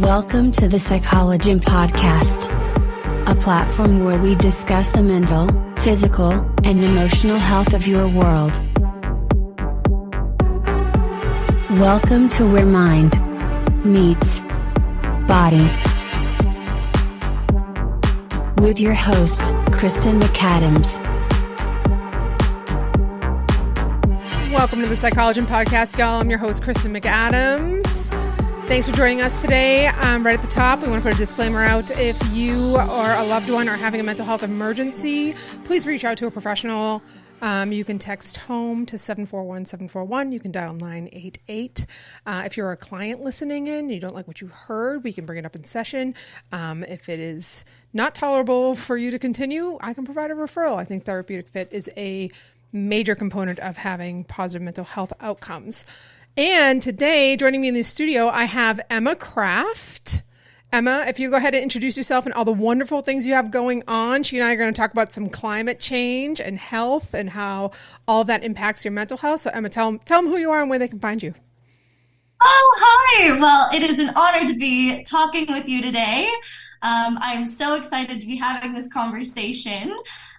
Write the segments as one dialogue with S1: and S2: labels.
S1: Welcome to the Psychologym podcast, a platform where we discuss the mental, physical, and emotional health of your world. Welcome to where mind meets body. With your host, Kristen McAdams.
S2: Welcome to the Psychologym podcast, y'all. I'm your host, Kristen McAdams. Thanks for joining us today. Right at the top, we want to put a disclaimer out. If you or a loved one are having a mental health emergency, please reach out to a professional. You can text HOME to 741-741. You can dial 988. If you're a client listening in and you don't like what you heard, we can bring it up in session. If it is not tolerable for you to continue, I can provide a referral. I think therapeutic fit is a major component of having positive mental health outcomes. And today, joining me in the studio, I have Emma Kraft. Emma, if you go ahead and introduce yourself and all the wonderful things you have going on. She and I are going to talk about some climate change and health and how all of that impacts your mental health. So Emma, tell them who you are and where they can find you.
S3: Oh, hi. Well, it is an honor to be talking with you today. I'm so excited to be having this conversation.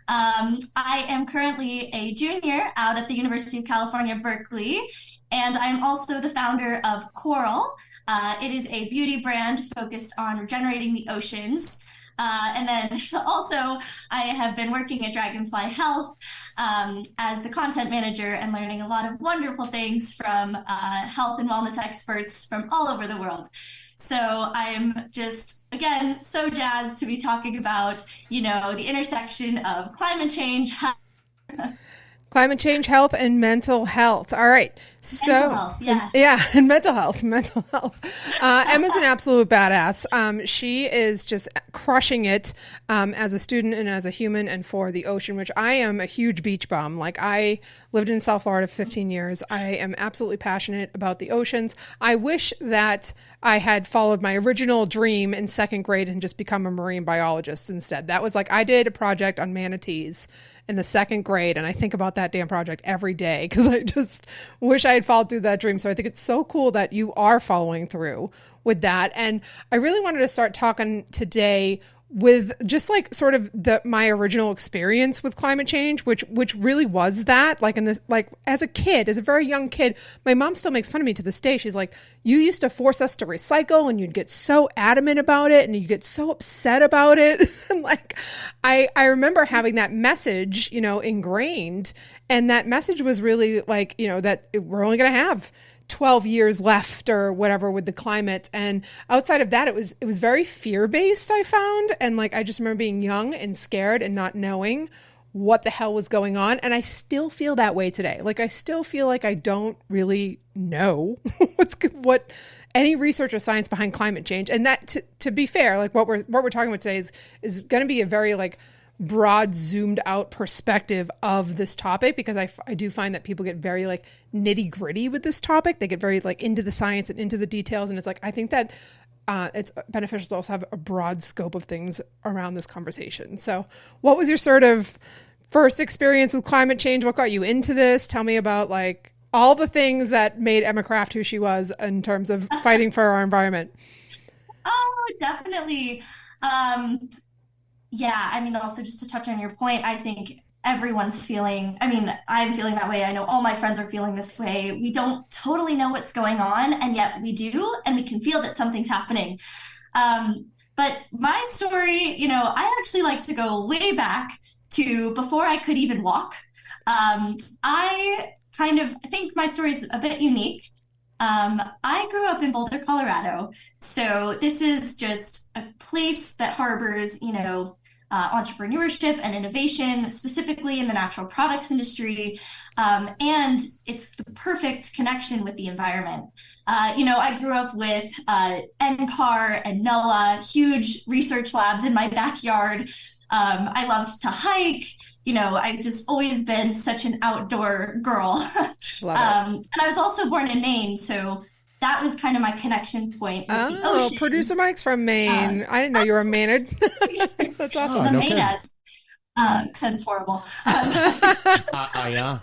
S3: I am currently a junior out at the University of California, Berkeley, and I'm also the founder of Coral. It is a beauty brand focused on regenerating the oceans. And then also I have been working at Dragonfly Health as the content manager and learning a lot of wonderful things from health and wellness experts from all over the world. So I'm just, again, so jazzed to be talking about, the intersection of climate change,
S2: Climate change, health, and mental health. All right.
S3: Mental health, yes.
S2: And mental health. Emma's an absolute badass. She is just crushing it as a student and as a human and for the ocean, which I am a huge beach bum. Like, I lived in South Florida for 15 years. I am absolutely passionate about the oceans. I wish that I had followed my original dream in second grade and just become a marine biologist instead. That was like, I did a project on manatees in the second grade, and I think about that damn project every day because I just wish I had followed through that dream. So I think it's so cool that you are following through with that. And I really wanted to start talking today with just like sort of my original experience with climate change, which really was that, like, as a kid, as a very young kid, my mom still makes fun of me to this day. She's like, you used to force us to recycle and you'd get so adamant about it and you get so upset about it. And like, I remember having that message, ingrained, and that message was really like, that we're only going to have 12 years left or whatever with the climate. And outside of that, it was very fear-based, I found. And like, I just remember being young and scared and not knowing what the hell was going on. And I still feel that way today. Like, I still feel like I don't really know what any research or science behind climate change. And that, to be fair, like what we're talking about today is going to be a very like broad, zoomed out perspective of this topic, because I do find that people get very like nitty gritty with this topic. They get very like into the science and into the details. And it's like, I think that it's beneficial to also have a broad scope of things around this conversation. So what was your sort of first experience with climate change? What got you into this? Tell me about like all the things that made Emma Kraft who she was in terms of fighting for our environment.
S3: Oh, definitely. Yeah, I mean, also just to touch on your point, I think everyone's feeling, I'm feeling that way. I know all my friends are feeling this way. We don't totally know what's going on, and yet we do, and we can feel that something's happening. But my story, I actually like to go way back to before I could even walk. I think my story is a bit unique. I grew up in Boulder, Colorado. So this is just a place that harbors, entrepreneurship and innovation, specifically in the natural products industry. And it's the perfect connection with the environment. I grew up with NCAR and NOAA, huge research labs in my backyard. I loved to hike. I've just always been such an outdoor girl. And I was also born in Maine, so that was kind of my connection point with the ocean.
S2: Producer Mike's from Maine. I didn't know you were a Maynard. That's awesome.
S3: The Mainettes. Sounds horrible.
S4: Yeah.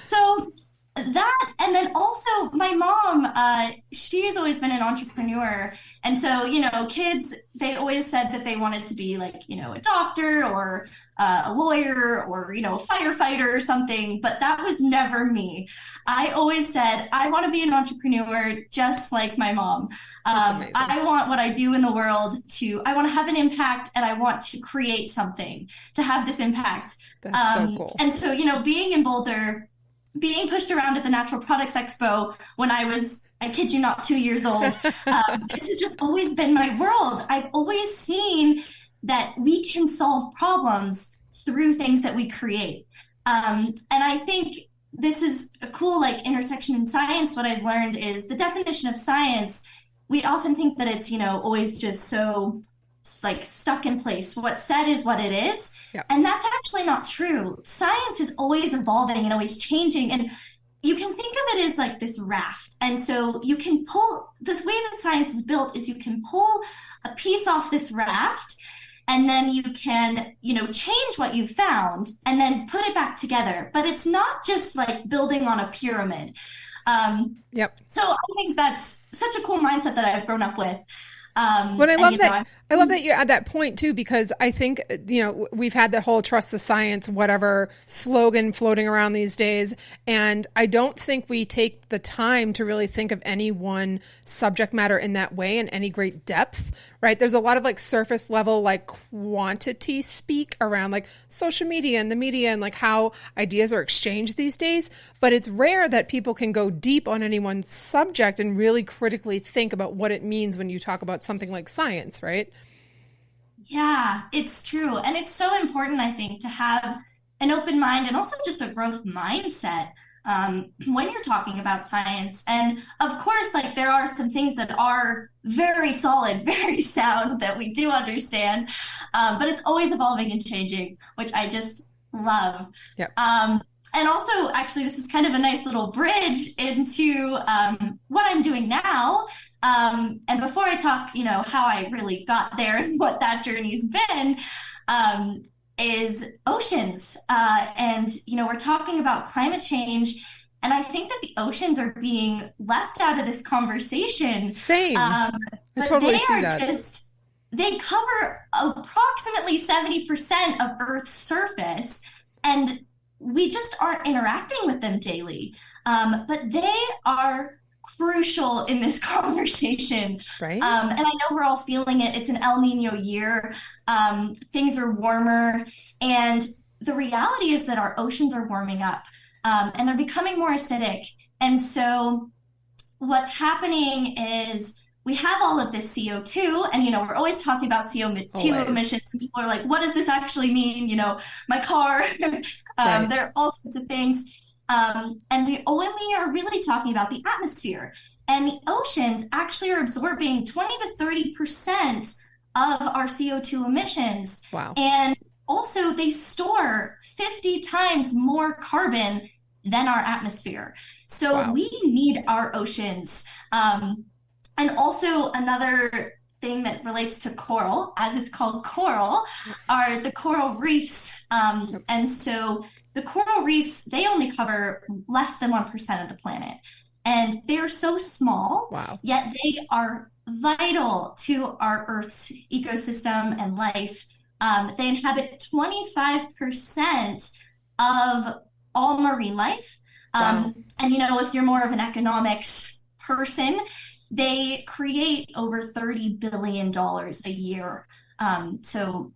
S3: So That, and then also my mom, she's always been an entrepreneur. And so, kids, they always said that they wanted to be like, a doctor or a lawyer or, a firefighter or something, but that was never me. I always said, I want to be an entrepreneur just like my mom. I want what I do in the world I want to have an impact, and I want to create something to have this impact.
S2: That's so cool.
S3: And so, being in Boulder, being pushed around at the Natural Products Expo when I kid you not, 2 years old, this has just always been my world. I've always seen that we can solve problems through things that we create. And I think this is a cool intersection in science. What I've learned is the definition of science. We often think that it's, always just so stuck in place. What's said is what it is. Yep. And that's actually not true. Science is always evolving and always changing. And you can think of it as like this raft. And so you can pull, this way that science is built is you can pull a piece off this raft, and then you can, change what you found and then put it back together. But it's not just like building on a pyramid.
S2: Yep.
S3: So I think that's such a cool mindset that I've grown up with.
S2: But I love that you add that point too, because I think, we've had the whole trust the science, whatever slogan floating around these days. And I don't think we take the time to really think of any one subject matter in that way in any great depth, right? There's a lot of surface level, quantity speak around social media and the media and how ideas are exchanged these days. But it's rare that people can go deep on any one subject and really critically think about what it means when you talk about something like science, right?
S3: Yeah, it's true. And it's so important, I think, to have an open mind and also just a growth mindset when you're talking about science. And of course, there are some things that are very solid, very sound that we do understand, but it's always evolving and changing, which I just love.
S2: Yep.
S3: And also, actually, this is kind of a nice little bridge into what I'm doing now. And before I talk, how I really got there and what that journey's been, is oceans. And, we're talking about climate change. And I think that the oceans are being left out of this conversation.
S2: Same. I totally see that.
S3: They cover approximately 70% of Earth's surface. And we just aren't interacting with them daily. But they are crucial in this conversation.
S2: Right.
S3: And I know we're all feeling it. It's an El Nino year. Things are warmer. And the reality is that our oceans are warming up, and they're becoming more acidic. And so what's happening is we have all of this CO2, and, we're always talking about CO2 emissions. And people are like, what does this actually mean? My car, right. There are all sorts of things. And we only are really talking about the atmosphere, and the oceans actually are absorbing 20 to 30% of our CO2 emissions.
S2: Wow.
S3: And also they store 50 times more carbon than our atmosphere. So wow. We need our oceans. And also another thing that relates to coral, as it's called coral, are the coral reefs. And so the coral reefs, they only cover less than 1% of the planet. And they're so small,
S2: wow. Yet
S3: they are vital to our Earth's ecosystem and life. They inhabit 25% of all marine life.
S2: Wow.
S3: And, if you're more of an economics person, they create over $30 billion a year. So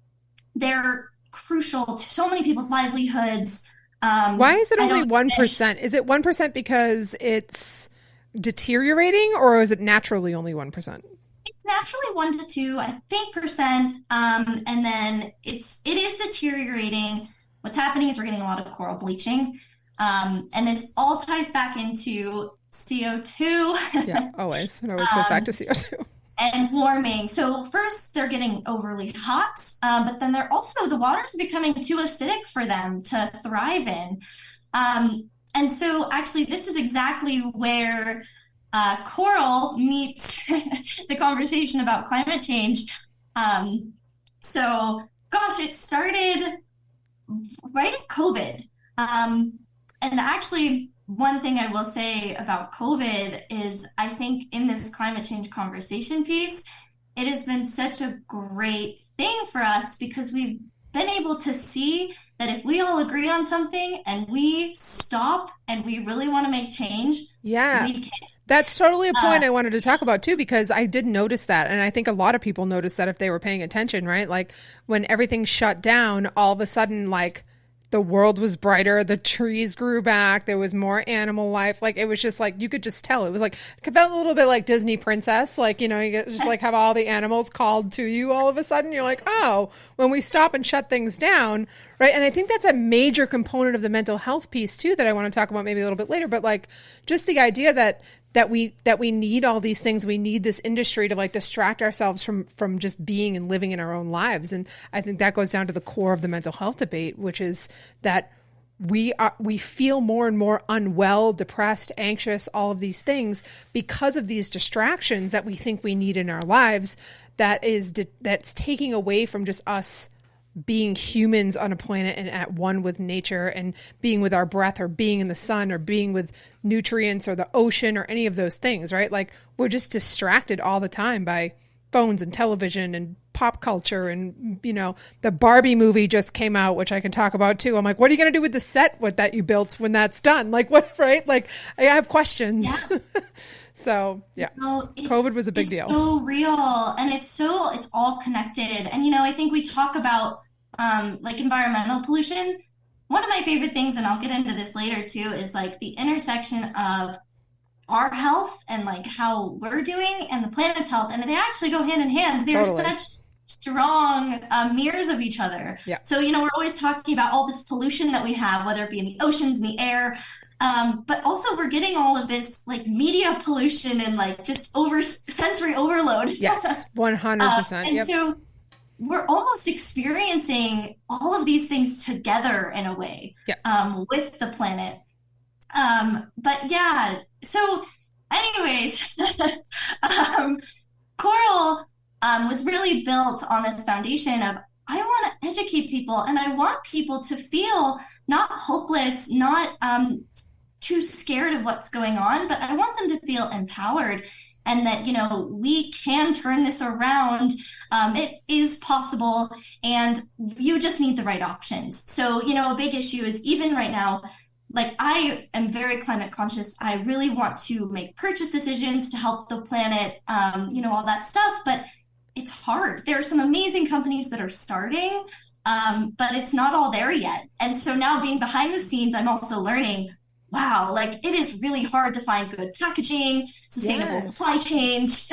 S3: they're crucial to so many people's livelihoods.
S2: Why is it only 1%? Is it 1% because it's deteriorating, or is it naturally only 1%?
S3: It's naturally 1 to 2, I think, percent. And then it is deteriorating. What's happening is we're getting a lot of coral bleaching. And this all ties back into CO2.
S2: Yeah, always. It always goes back to CO2.
S3: And warming. So first they're getting overly hot, but then the water's becoming too acidic for them to thrive in. And so actually this is exactly where coral meets the conversation about climate change. So gosh, it started right at COVID. And actually one thing I will say about COVID is I think in this climate change conversation piece, it has been such a great thing for us because we've been able to see that if we all agree on something and we stop and we really want to make change,
S2: Yeah.
S3: we can.
S2: That's totally a point I wanted to talk about too, because I did notice that. And I think a lot of people noticed that if they were paying attention, right? Like when everything shut down, all of a sudden, like the world was brighter, the trees grew back, there was more animal life. Like it was just like, you could just tell. It was like, it felt a little bit like Disney Princess. Like, you know, you get just like have all the animals called to you all of a sudden. You're like, oh, when we stop and shut things down, right? And I think that's a major component of the mental health piece too, that I want to talk about maybe a little bit later. But like just the idea that we need all these things. We need this industry to like distract ourselves from just being and living in our own lives. And I think that goes down to the core of the mental health debate, which is that we feel more and more unwell, depressed, anxious, all of these things because of these distractions that we think we need in our lives. That's taking away from just us being humans on a planet and at one with nature and being with our breath or being in the sun or being with nutrients or the ocean or any of those things, right? Like we're just distracted all the time by phones and television and pop culture. And, you know, the Barbie movie just came out, which I can talk about too. I'm like, what are you going to do with the set that you built when that's done? Like what, right? Like I have questions. Yeah. So yeah, COVID was a big deal.
S3: It's so real and it's all connected. And, you know, I think we talk about like environmental pollution. One of my favorite things, and I'll get into this later too, is like the intersection of our health and like how we're doing and the planet's health. And they actually go hand in hand. They're
S2: Totally.
S3: such strong mirrors of each other.
S2: Yeah.
S3: So, you know, we're always talking about all this pollution that we have, whether it be in the oceans, in the air, but also we're getting all of this like media pollution and like just sensory overload.
S2: Yes, 100%.
S3: And
S2: yep.
S3: so we're almost experiencing all of these things together in a way, with the planet. But yeah, so anyways, Coral was really built on this foundation of I want to educate people and I want people to feel not hopeless, not too scared of what's going on, but I want them to feel empowered and that, you know, we can turn this around. It is possible and you just need the right options. So, you know, a big issue is even right now, like I am very climate conscious. I really want to make purchase decisions to help the planet, you know, all that stuff, but it's hard. There are some amazing companies that are starting, but it's not all there yet. And so now being behind the scenes, I'm also learning, wow, like it is really hard to find good packaging, sustainable supply chains.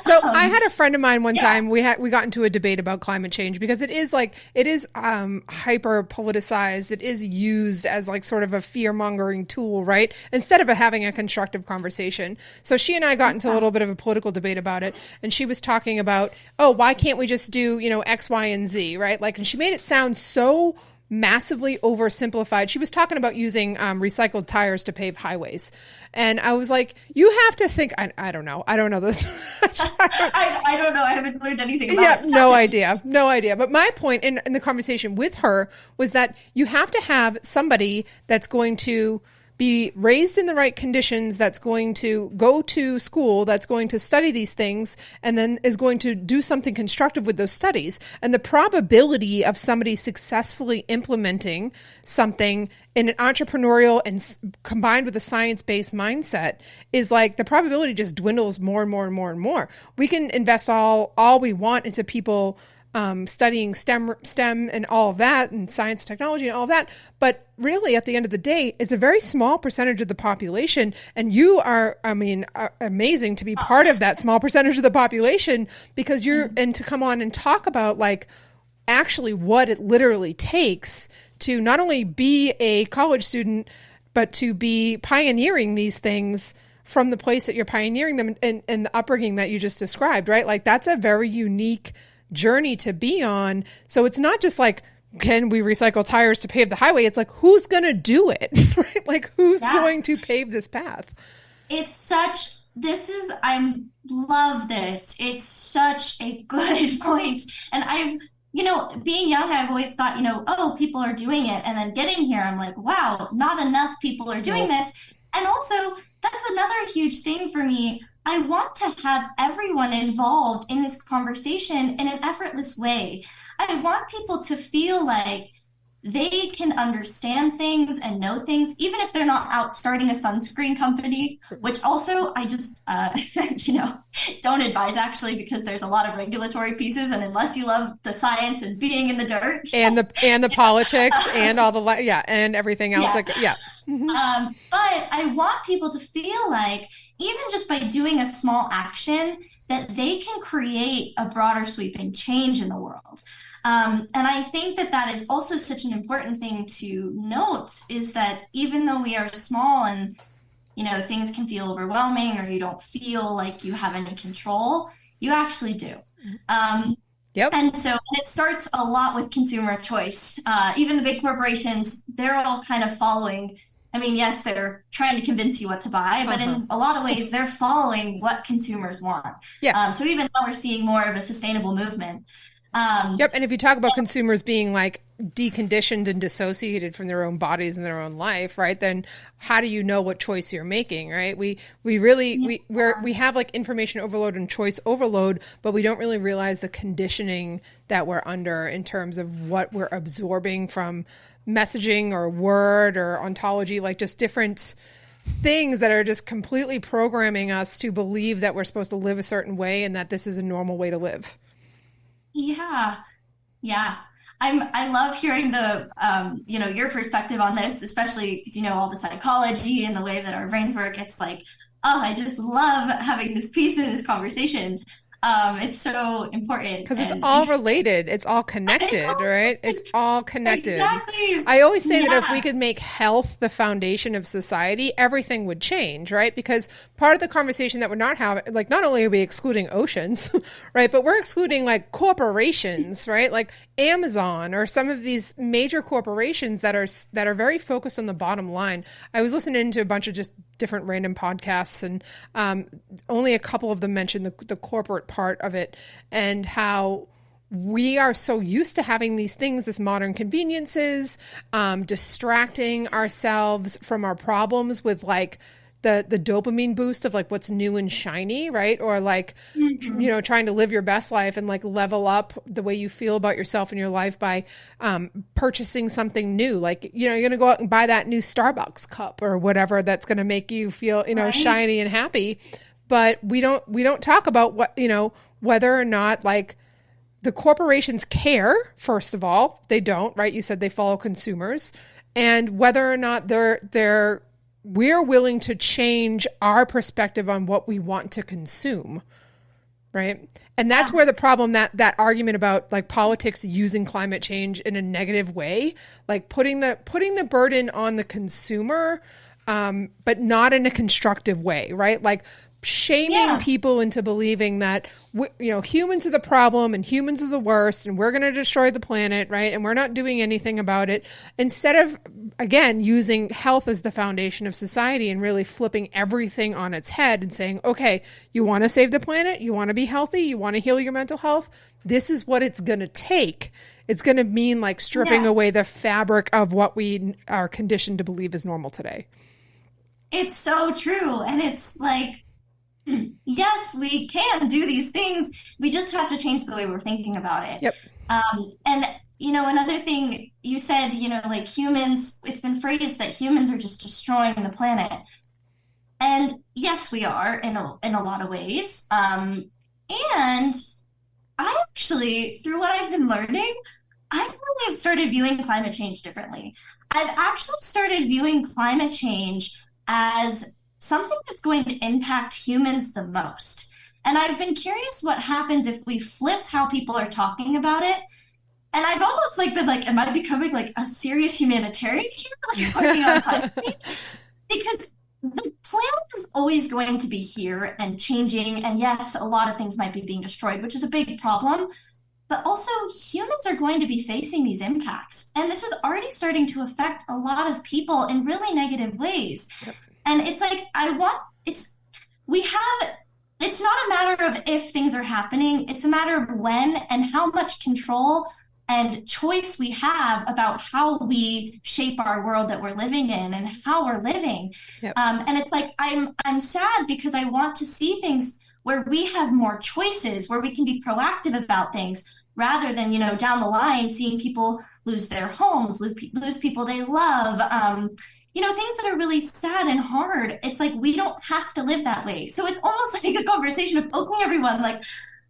S2: So I had a friend of mine one time, we got into a debate about climate change because it is hyper politicized. It is used as like sort of a fear mongering tool, right? Instead of having a constructive conversation. So she and I got into a little bit of a political debate about it. And she was talking about, oh, why can't we just do, you know, X, Y, and Z, right? Like, and she made it sound so massively oversimplified. She was talking about using recycled tires to pave highways. And I was like, you have to think, I don't know. I don't know this.
S3: I don't know. I haven't learned anything about it.
S2: No idea. But my point in the conversation with her was that you have to have somebody that's going to be raised in the right conditions, that's going to go to school, that's going to study these things, and then is going to do something constructive with those studies. And the probability of somebody successfully implementing something in an entrepreneurial and combined with a science-based mindset is like the probability just dwindles more and more and more and more. We can invest all we want into people studying STEM and all of that and science, technology and all of that. But really at the end of the day, it's a very small percentage of the population. And you are, amazing to be part of that small percentage of the population because and to come on and talk about like actually what it literally takes to not only be a college student, but to be pioneering these things from the place that you're pioneering them and the upbringing that you just described, right? Like that's a very unique journey to be on. So it's not just like, can we recycle tires to pave the highway? It's like, who's going to do it? Right? Like who's going to pave this path? I love this. It's such a good point. And being young, I've always thought, oh, people are doing it. And then getting here, I'm like, wow, not enough people are doing this.
S3: And also, that's another huge thing for me. I want to have everyone involved in this conversation in an effortless way. I want people to feel like they can understand things and know things, even if they're not out starting a sunscreen company, which also I just, don't advise actually, because there's a lot of regulatory pieces. And unless you love the science and being in the dirt
S2: and the politics and all the, and everything else.
S3: But I want people to feel like even just by doing a small action that they can create a broader sweeping change in the world. And I think that is also such an important thing to note, is that even though we are small and, things can feel overwhelming, or you don't feel like you have any control, you actually do.
S2: Yep.
S3: And so it starts a lot with consumer choice. Even the big corporations, they're all kind of following. I mean, yes, they're trying to convince you what to buy, but in a lot of ways, they're following what consumers want.
S2: Yes.
S3: So even though we're seeing more of a sustainable movement.
S2: Yep. And if you talk about consumers being like deconditioned and dissociated from their own bodies and their own life, right, then how do you know what choice you're making, right? We have like information overload and choice overload, but we don't really realize the conditioning that we're under in terms of what we're absorbing from messaging or word or ontology, like just different things that are just completely programming us to believe that we're supposed to live a certain way and that this is a normal way to live.
S3: Yeah. I love hearing the, your perspective on this, especially because, all the psychology and the way that our brains work. It's like, oh, I just love having this piece in this conversation. It's so important.
S2: Because it's all related. It's all connected, right? It's all connected.
S3: Exactly.
S2: I always say that if we could make health the foundation of society, everything would change, right? Because part of the conversation that we're not having, like, not only are we excluding oceans, right, but we're excluding like corporations, right? Like Amazon or some of these major corporations that are very focused on the bottom line. I was listening to a bunch of just different random podcasts, and only a couple of them mentioned the corporate part of it, and how we are so used to having these things, this modern conveniences, distracting ourselves from our problems with like the dopamine boost of like what's new and shiny, right? Or like, trying to live your best life and like level up the way you feel about yourself and your life by purchasing something new. Like, you're going to go out and buy that new Starbucks cup or whatever that's going to make you feel, right, shiny and happy. But we don't talk about what, whether or not like the corporations care. First of all, they don't, right? You said they follow consumers, and whether or not we're willing to change our perspective on what we want to consume, right? And that's where the problem, that argument about like politics using climate change in a negative way, like putting the burden on the consumer, but not in a constructive way, right? Like shaming people into believing that humans are the problem and humans are the worst and we're going to destroy the planet, right? And we're not doing anything about it, instead of, again, using health as the foundation of society and really flipping everything on its head and saying, okay, you want to save the planet, you want to be healthy, you want to heal your mental health, this is what it's going to take. It's going to mean like stripping away the fabric of what we are conditioned to believe is normal today.
S3: It's so true. And it's like, yes, we can do these things. We just have to change the way we're thinking about it.
S2: Yep.
S3: And, another thing you said, like humans, it's been phrased that humans are just destroying the planet. And yes, we are in a lot of ways. And I actually, through what I've been learning, I really have started viewing climate change differently. I've actually started viewing climate change as something that's going to impact humans the most. And I've been curious what happens if we flip how people are talking about it. And I've almost been like, am I becoming like a serious humanitarian here? Like working on climate change? Because the planet is always going to be here and changing. And yes, a lot of things might be being destroyed, which is a big problem. But also humans are going to be facing these impacts. And this is already starting to affect a lot of people in really negative ways. Yep. And it's like, it's not a matter of if things are happening. It's a matter of when and how much control and choice we have about how we shape our world that we're living in and how we're living.
S2: Yep.
S3: And it's like, I'm sad because I want to see things where we have more choices, where we can be proactive about things rather than, down the line, seeing people lose their homes, lose people they love, things that are really sad and hard. It's like, we don't have to live that way. So it's almost like a conversation of poking everyone, like,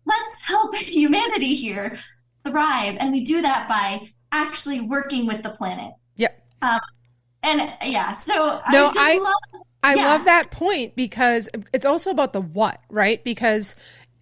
S3: let's help humanity here thrive. And we do that by actually working with the planet.
S2: Yep.
S3: So
S2: no, I love that point, because it's also about the what, right? Because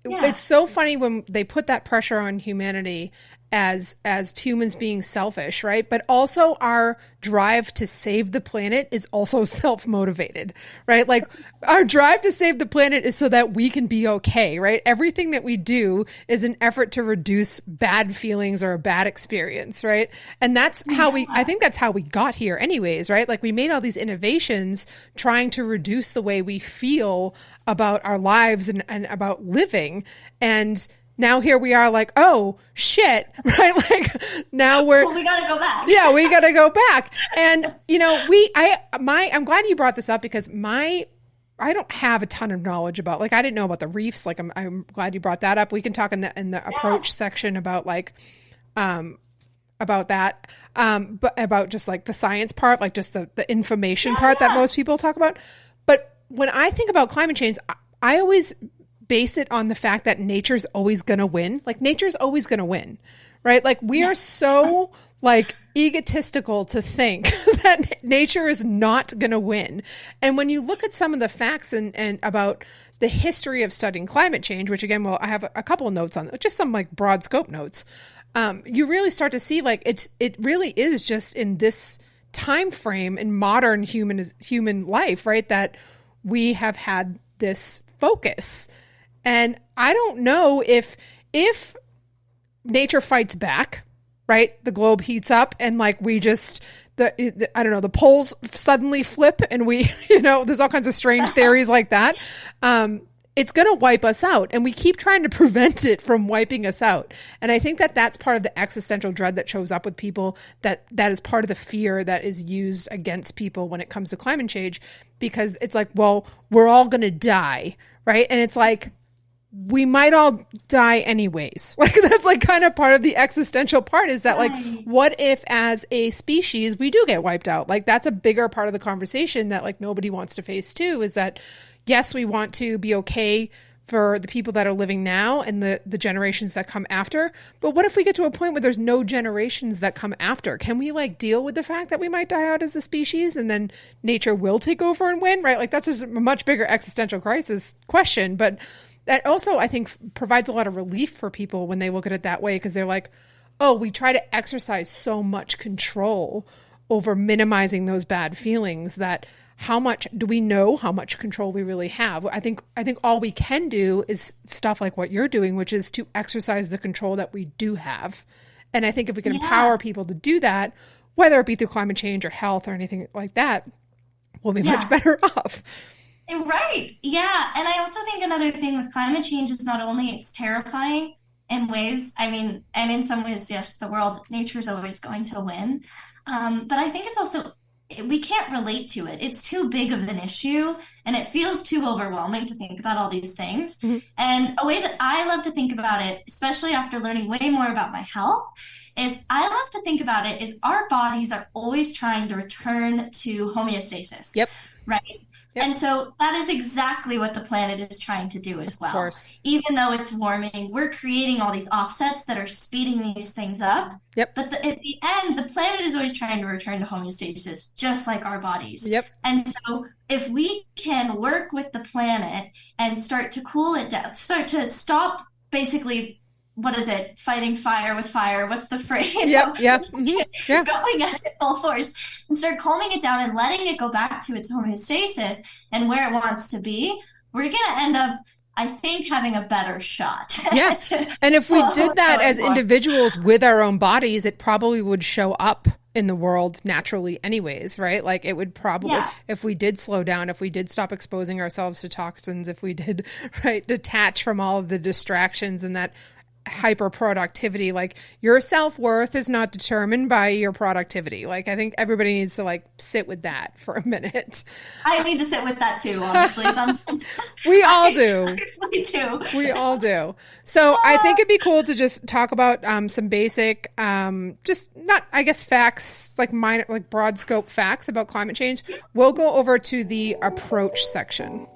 S2: it's so funny when they put that pressure on humanity as humans being selfish, right? But also our drive to save the planet is also self-motivated, right? Like our drive to save the planet is so that we can be okay, right? Everything that we do is an effort to reduce bad feelings or a bad experience, right? And that's how I think that's how we got here anyways, right? Like we made all these innovations trying to reduce the way we feel about our lives and about living. And now here we are like, oh shit, right? Like now we
S3: gotta go back.
S2: Yeah, we gotta go back. And I'm glad you brought this up, because I don't have a ton of knowledge about, like, I didn't know about the reefs. Like I'm glad you brought that up. We can talk in the approach section about about that. But about just like the science part, like just the information part that most people talk about. But when I think about climate change, I always base it on the fact that nature's always going to win. Like nature's always going to win, right? Like we are so like egotistical to think that nature is not going to win. And when you look at some of the facts and about the history of studying climate change, which again, I have a couple of notes on, just some like broad scope notes. You really start to see like it really is just in this time frame in modern human life, right? That we have had this focus. And I don't know if nature fights back, right? The globe heats up and like we just, I don't know, the poles suddenly flip and we, there's all kinds of strange theories like that. It's going to wipe us out, and we keep trying to prevent it from wiping us out. And I think that that's part of the existential dread that shows up with people, that is part of the fear that is used against people when it comes to climate change, because it's like, well, we're all going to die, right? And it's like, we might all die anyways. Like that's like kind of part of the existential part, is that like, what if as a species we do get wiped out? Like that's a bigger part of the conversation that like nobody wants to face too, is that yes, we want to be okay for the people that are living now and the generations that come after. But what if we get to a point where there's no generations that come after? Can we like deal with the fact that we might die out as a species and then nature will take over and win, right? Like that's just a much bigger existential crisis question. But that also, I think, provides a lot of relief for people when they look at it that way, because they're like, oh, we try to exercise so much control over minimizing those bad feelings that how much do we know how much control we really have? I think all we can do is stuff like what you're doing, which is to exercise the control that we do have. And I think if we can empower people to do that, whether it be through climate change or health or anything like that, we'll be much better off.
S3: Right. Yeah. And I also think another thing with climate change is not only it's terrifying in ways, I mean, and in some ways, yes, nature is always going to win. But I think it's also, we can't relate to it. It's too big of an issue and it feels too overwhelming to think about all these things. Mm-hmm. And a way that I love to think about it, especially after learning way more about my health, is I love to think about it is our bodies are always trying to return to homeostasis.
S2: Yep.
S3: Right. Yep. And so that is exactly what the planet is trying to do as well. Of course. Even though it's warming, we're creating all these offsets that are speeding these things up. Yep. But at the end, the planet is always trying to return to homeostasis, just like our bodies. Yep. And so if we can work with the planet and start to cool it down, start to stop basically, what is it? Fighting fire with fire. What's the phrase?
S2: Yep. Mm-hmm. Yeah.
S3: Going at it full force and start calming it down and letting it go back to its homeostasis and where it wants to be. We're going to end up, I think, having a better shot.
S2: Yes. And if we did that as individuals with our own bodies, it probably would show up in the world naturally anyways, right? Like it would probably, if we did slow down, if we did stop exposing ourselves to toxins, if we did, right, detach from all of the distractions and that hyper productivity. Like your self-worth is not determined by your productivity. Like I think everybody needs to like sit with that for a minute.
S3: I need to sit with that too, honestly. Sometimes
S2: we all do.
S3: I really do.
S2: We all do. So I think it'd be cool to just talk about some basic, just not, I guess, facts, like minor, like broad scope facts about climate change. We'll go over to the approach section.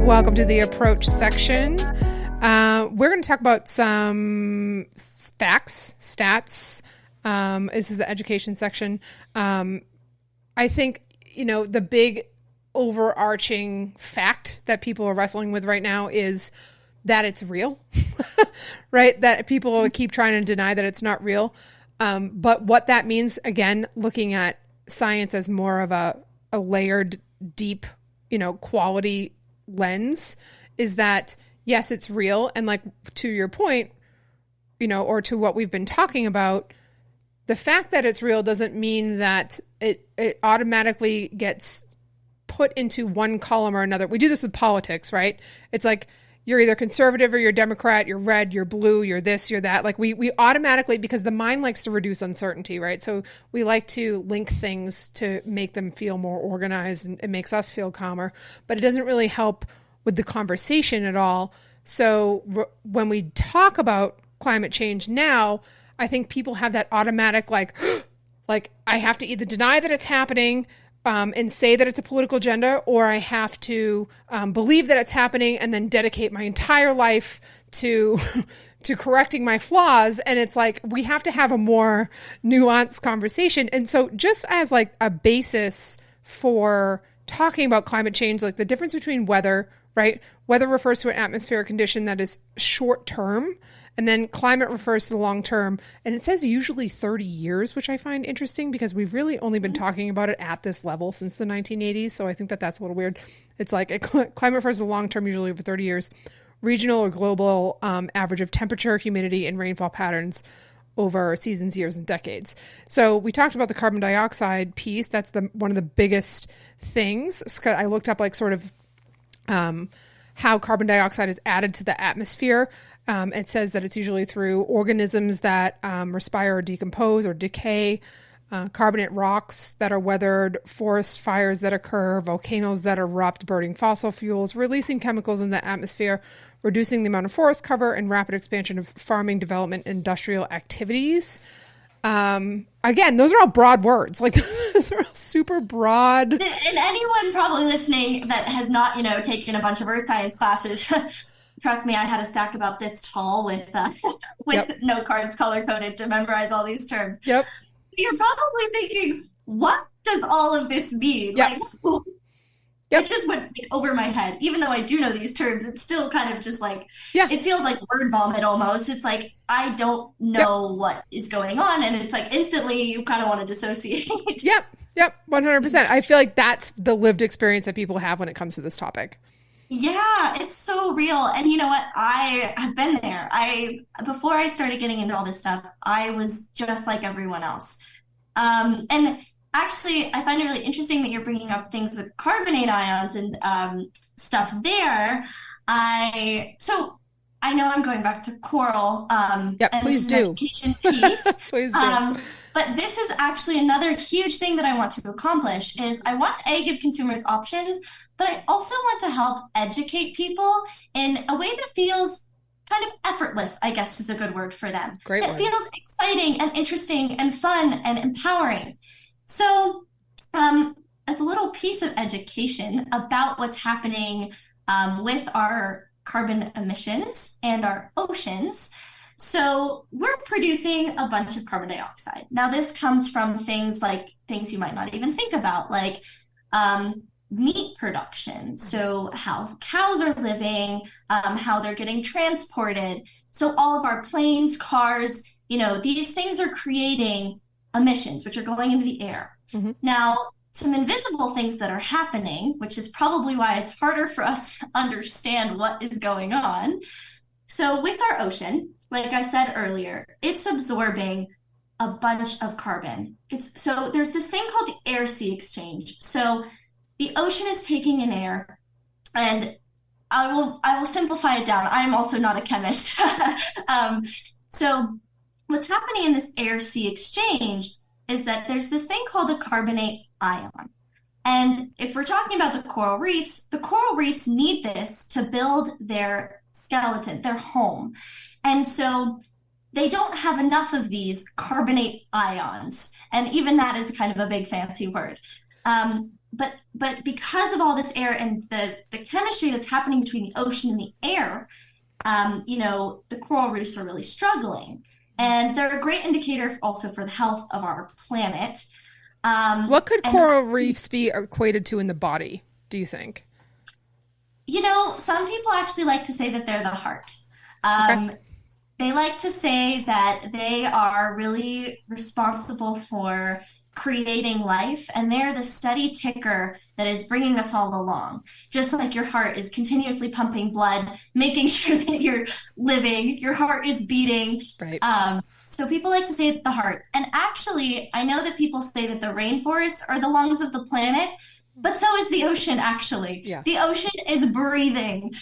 S2: Welcome to the approach section. We're going to talk about some facts, stats. This is the education section. I think, the big overarching fact that people are wrestling with right now is that it's real, right? That people keep trying to deny that it's not real. But what that means, again, looking at science as more of a layered, deep, quality lens, is that yes, it's real. And like to your point, or to what we've been talking about, the fact that it's real doesn't mean that it automatically gets put into one column or another. We do this with politics, right? It's like you're either conservative or you're Democrat, you're red, you're blue, you're this, you're that. Like we automatically, because the mind likes to reduce uncertainty, right? So we like to link things to make them feel more organized, and it makes us feel calmer, but it doesn't really help with the conversation at all. So when we talk about climate change now, I think people have that automatic like I have to either deny that it's happening and say that it's a political agenda, or I have to believe that it's happening and then dedicate my entire life to correcting my flaws. And it's like, we have to have a more nuanced conversation. And so just as like a basis for talking about climate change, like the difference between weather, right? Weather refers to an atmospheric condition that is short term, and then climate refers to the long term. And it says usually 30 years, which I find interesting because we've really only been talking about it at this level since the 1980s. So I think that that's a little weird. It's like climate refers to the long term, usually over 30 years. Regional or global average of temperature, humidity, and rainfall patterns over seasons, years, and decades. So we talked about the carbon dioxide piece. That's one of the biggest things. I looked up like sort of how carbon dioxide is added to the atmosphere. It says that it's usually through organisms that respire or decompose or decay, carbonate rocks that are weathered, forest fires that occur, volcanoes that erupt, burning fossil fuels, releasing chemicals in the atmosphere, reducing the amount of forest cover, and rapid expansion of farming, development, industrial activities. Again, those are all broad words. Like those are all super broad.
S3: And anyone probably listening that has not, taken a bunch of earth science classes, trust me, I had a stack about this tall with
S2: Yep.
S3: note cards color coded to memorize all these terms.
S2: Yep.
S3: You're probably thinking, what does all of this mean?
S2: Yep.
S3: Like,
S2: Yep.
S3: it just went over my head. Even though I do know these terms, it's still kind of just like,
S2: Yeah.
S3: it feels like word vomit almost. It's like, I don't know what is going on. And it's like instantly you kind of want to dissociate.
S2: Yep. 100%. I feel like that's the lived experience that people have when it comes to this topic.
S3: Yeah, it's so real. And you know what? I have been there. Before I started getting into all this stuff, I was just like everyone else. And actually, I find it really interesting that you're bringing up things with carbonate ions and stuff there. So I know I'm going back to coral.
S2: Yep,
S3: and
S2: please
S3: this is an
S2: do.
S3: education piece.
S2: Please do.
S3: But this is actually another huge thing that I want to accomplish is I want to give consumers options, but I also want to help educate people in a way that feels kind of effortless, I guess is a good word for them.
S2: Great
S3: It
S2: word.
S3: feels exciting and interesting and fun and empowering. So as a little piece of education about what's happening with our carbon emissions and our oceans, so we're producing a bunch of carbon dioxide. Now, this comes from things you might not even think about, like meat production. So how cows are living, how they're getting transported. So all of our planes, cars, these things are creating emissions, which are going into the air.
S2: Mm-hmm.
S3: Now, some invisible things that are happening, which is probably why it's harder for us to understand what is going on. So with our ocean, like I said earlier, it's absorbing a bunch of carbon. So there's this thing called the air-sea exchange. So the ocean is taking in air, and I will simplify it down. I'm also not a chemist. So what's happening in this air-sea exchange is that there's this thing called a carbonate ion. And if we're talking about the coral reefs need this to build their skeleton, their home. And so they don't have enough of these carbonate ions. And even that is kind of a big fancy word. But because of all this air and the chemistry that's happening between the ocean and the air, the coral reefs are really struggling. And they're a great indicator also for the health of our planet.
S2: What could coral reefs be equated to in the body, do you think?
S3: Some people actually like to say that they're the heart.
S2: Okay.
S3: They like to say that they are really responsible for creating life, and they're the steady ticker that is bringing us all along. Just like your heart is continuously pumping blood, making sure that you're living, your heart is beating.
S2: Right.
S3: So people like to say it's the heart. And actually, I know that people say that the rainforests are the lungs of the planet, but so is the ocean, actually.
S2: Yeah.
S3: The ocean is breathing.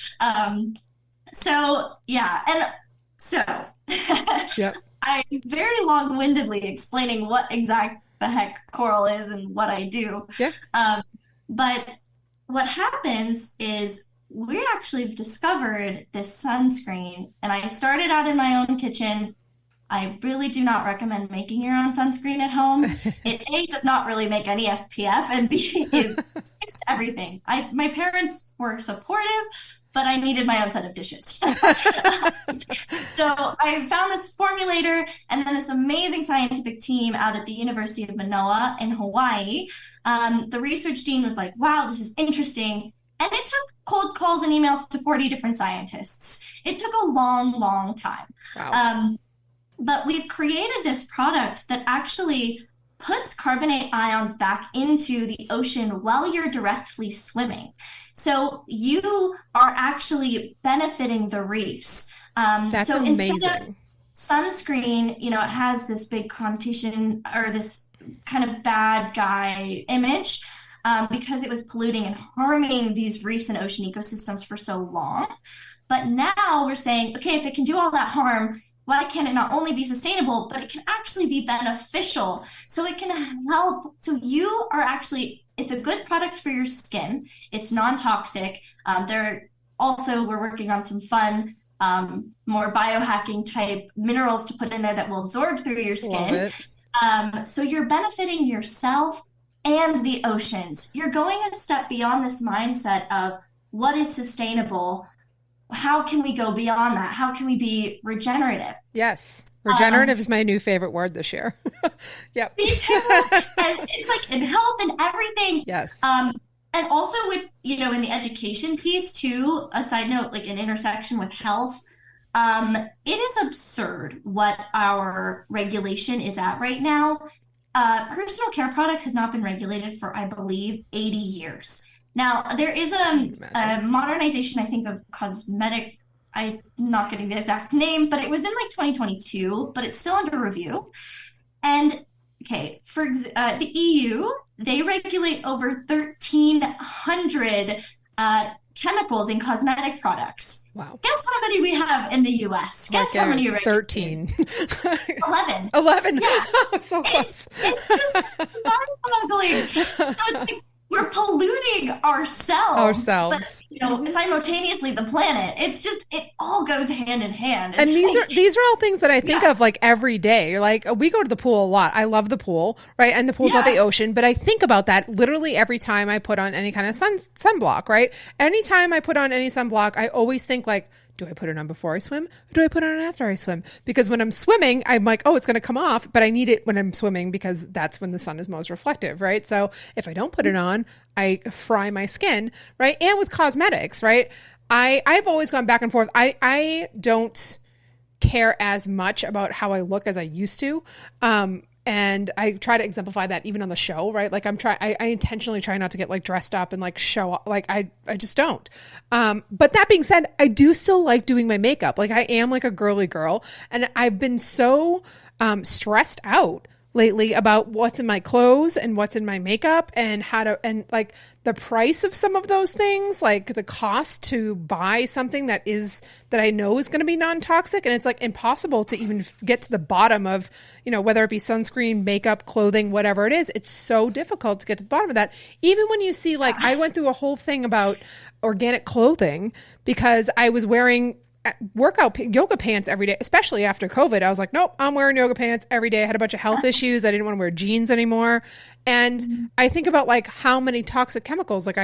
S2: Yep.
S3: I'm very long-windedly explaining what the heck coral is and what I do.
S2: Yeah.
S3: But what happens is we actually have discovered this sunscreen, and I started out in my own kitchen. I really do not recommend making your own sunscreen at home. It A, does not really make any SPF, and B, is sticks to everything. My parents were supportive, but I needed my own set of dishes. So I found this formulator, and then this amazing scientific team out at the University of Manoa in Hawaii. The research dean was like, wow, this is interesting. And it took cold calls and emails to 40 different scientists. It took a long, long time.
S2: Wow.
S3: But we've created this product that actually puts carbonate ions back into the ocean while you're directly swimming. So you are actually benefiting the reefs.
S2: That's
S3: so
S2: amazing.
S3: Instead of sunscreen, it has this big connotation or this kind of bad guy image because it was polluting and harming these reefs and ocean ecosystems for so long. But now we're saying, okay, if it can do all that harm, why can't it not only be sustainable, but it can actually be beneficial? So it can help. So you are actually, it's a good product for your skin. It's non-toxic. We're working on some fun, more biohacking type minerals to put in there that will absorb through your skin. So you're benefiting yourself and the oceans. You're going a step beyond this mindset of what is sustainable. How can we go beyond that? How can we be regenerative?
S2: Yes. Regenerative is my new favorite word this year. Yep.
S3: Me too. And it's like in health and everything.
S2: Yes.
S3: And also with, in the education piece too, a side note, like an intersection with health, it is absurd what our regulation is at right now. Personal care products have not been regulated for, I believe, 80 years. Now, there is a modernization, I think, of cosmetic. I'm not getting the exact name, but it was in like 2022, but it's still under review. And, okay, for the EU, they regulate over 1,300 chemicals in cosmetic products.
S2: Wow.
S3: Guess how many we have in the U.S.? Guess how many?
S2: 13.
S3: 11.
S2: 11?
S3: Yeah.
S2: So close.
S3: It's just mind-boggling. So it's like, we're polluting ourselves. But, simultaneously the planet. It's just, it all goes hand in hand.
S2: And these are all things that I think of like every day. Like we go to the pool a lot. I love the pool, right? And the pool's not the ocean, but I think about that literally every time I put on any kind of sunblock, right? Anytime I put on any sunblock, I always think like, do I put it on before I swim? Or do I put it on after I swim? Because when I'm swimming, I'm like, oh, it's going to come off, but I need it when I'm swimming because that's when the sun is most reflective, right? So if I don't put it on, I fry my skin, right? And with cosmetics, right? I've always gone back and forth. I don't care as much about how I look as I used to. And I try to exemplify that even on the show, right? Like I intentionally try not to get like dressed up and like show up. Like I just don't. But that being said, I do still like doing my makeup. Like I am like a girly girl, and I've been so stressed out lately about what's in my clothes and what's in my makeup and and like the price of some of those things, like the cost to buy something that I know is going to be non-toxic. And it's like impossible to even get to the bottom of, whether it be sunscreen, makeup, clothing, whatever it is. It's so difficult to get to the bottom of that. Even when you see, like, I went through a whole thing about organic clothing because I was wearing yoga pants every day, especially after COVID. I was like, nope, I'm wearing yoga pants every day. I had a bunch of health issues. I didn't want to wear jeans anymore. And I think about like how many toxic chemicals, like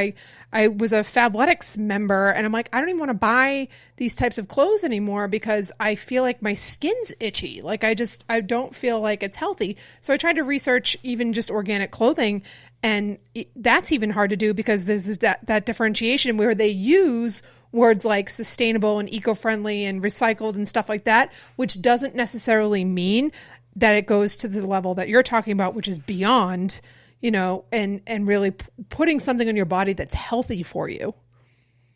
S2: I was a Fabletics member, and I'm like, I don't even want to buy these types of clothes anymore because I feel like my skin's itchy. Like I don't feel like it's healthy. So I tried to research even just organic clothing, and that's even hard to do because there's that differentiation where they use words like sustainable and eco-friendly and recycled and stuff like that, which doesn't necessarily mean that it goes to the level that you're talking about, which is beyond, and really putting something on your body that's healthy for you.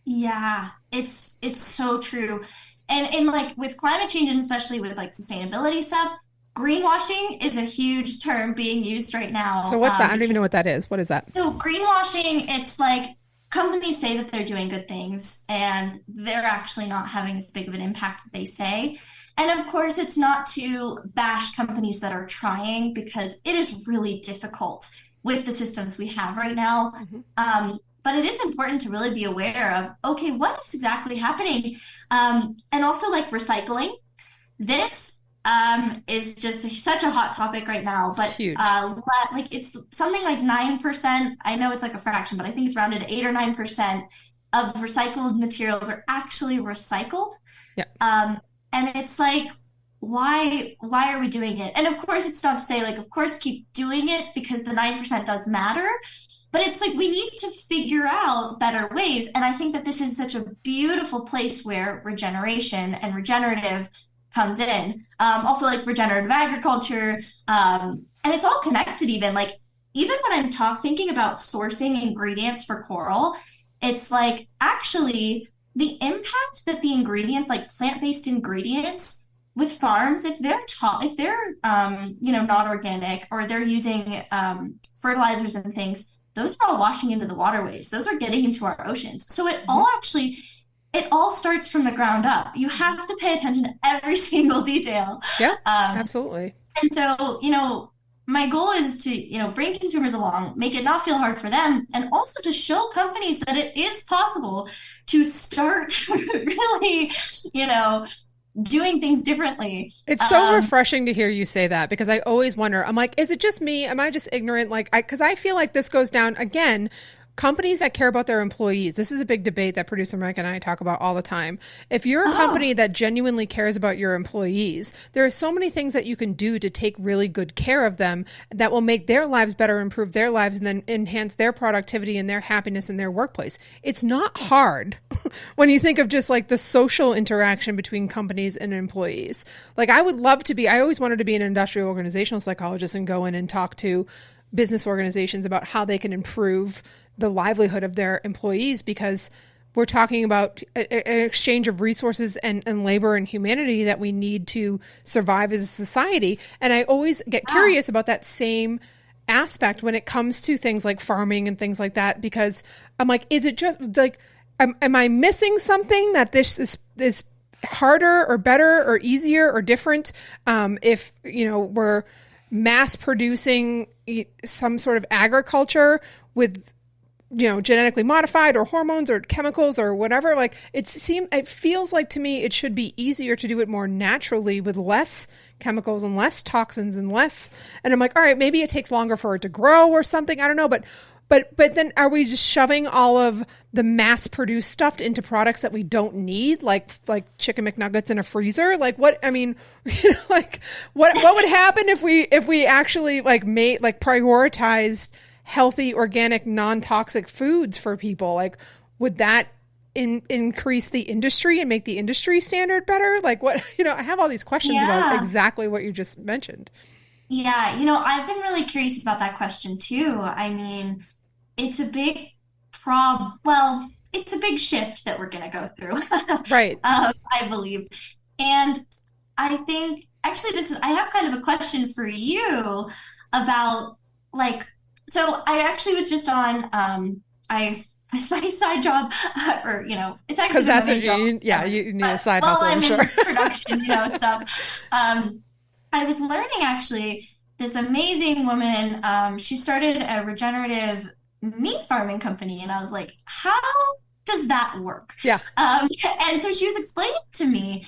S3: Yeah, it's so true. And like with climate change, and especially with like sustainability stuff, greenwashing is a huge term being used right now.
S2: So what's that? I don't even know what that is. What is that?
S3: So greenwashing, it's like companies say that they're doing good things and they're actually not having as big of an impact that they say. And of course, it's not to bash companies that are trying, because it is really difficult with the systems we have right now. But it is important to really be aware of, okay, what is exactly happening? And also like recycling. This is just such a hot topic right now, but like it's something like 9%. I know it's like a fraction, but I think it's rounded to 8 or 9% of recycled materials are actually recycled.
S2: Yeah.
S3: And it's like, why are we doing it? And of course, it's not to say like, of course, keep doing it because the 9% does matter. But it's like we need to figure out better ways. And I think that this is such a beautiful place where regeneration and regenerative comes in. Also like regenerative agriculture. And it's all connected even. Like even when I'm thinking about sourcing ingredients for coral, it's like actually the impact that the ingredients, like plant-based ingredients with farms, if they're not organic, or they're using fertilizers and things, those are all washing into the waterways. Those are getting into our oceans. So it all starts from the ground up. You have to pay attention to every single detail.
S2: Yeah, absolutely.
S3: And so, my goal is to, bring consumers along, make it not feel hard for them, and also to show companies that it is possible to start really, doing things differently.
S2: It's so refreshing to hear you say that, because I always wonder, I'm like, is it just me? Am I just ignorant? Because I feel like this goes down again. Companies that care about their employees. This is a big debate that producer Mike and I talk about all the time. If you're a company that genuinely cares about your employees, there are so many things that you can do to take really good care of them that will make their lives better, improve their lives, and then enhance their productivity and their happiness in their workplace. It's not hard when you think of just like the social interaction between companies and employees. Like I always wanted to be an industrial organizational psychologist and go in and talk to business organizations about how they can improve the livelihood of their employees, because we're talking about an exchange of resources and labor and humanity that we need to survive as a society. And I always get curious about that same aspect when it comes to things like farming and things like that, because I'm like, is it just like, am I missing something that this is harder or better or easier or different if, we're mass producing some sort of agriculture with genetically modified or hormones or chemicals or whatever? Like it feels like to me it should be easier to do it more naturally with less chemicals and less toxins and less. And I'm like, all right, maybe it takes longer for it to grow or something. I don't know, but then are we just shoving all of the mass produced stuff into products that we don't need, like chicken McNuggets in a freezer? Like what? I mean, like what would happen if we actually prioritized healthy, organic, non-toxic foods for people? Like, would that increase the industry and make the industry standard better? Like what, I have all these questions about exactly what you just mentioned.
S3: Yeah, I've been really curious about that question too. I mean, it's a big well, it's a big shift that we're going to go through,
S2: Right.
S3: I believe. And I think actually I have kind of a question for you about like, so I actually was just on, it's my side job, or, it's actually
S2: Because that's
S3: my
S2: what
S3: main job.
S2: you need a side
S3: While
S2: hustle, I'm
S3: I'm
S2: sure.
S3: in production, stuff. I was learning actually this amazing woman. She started a regenerative meat farming company, and I was like, how does that work?
S2: Yeah.
S3: And so she was explaining to me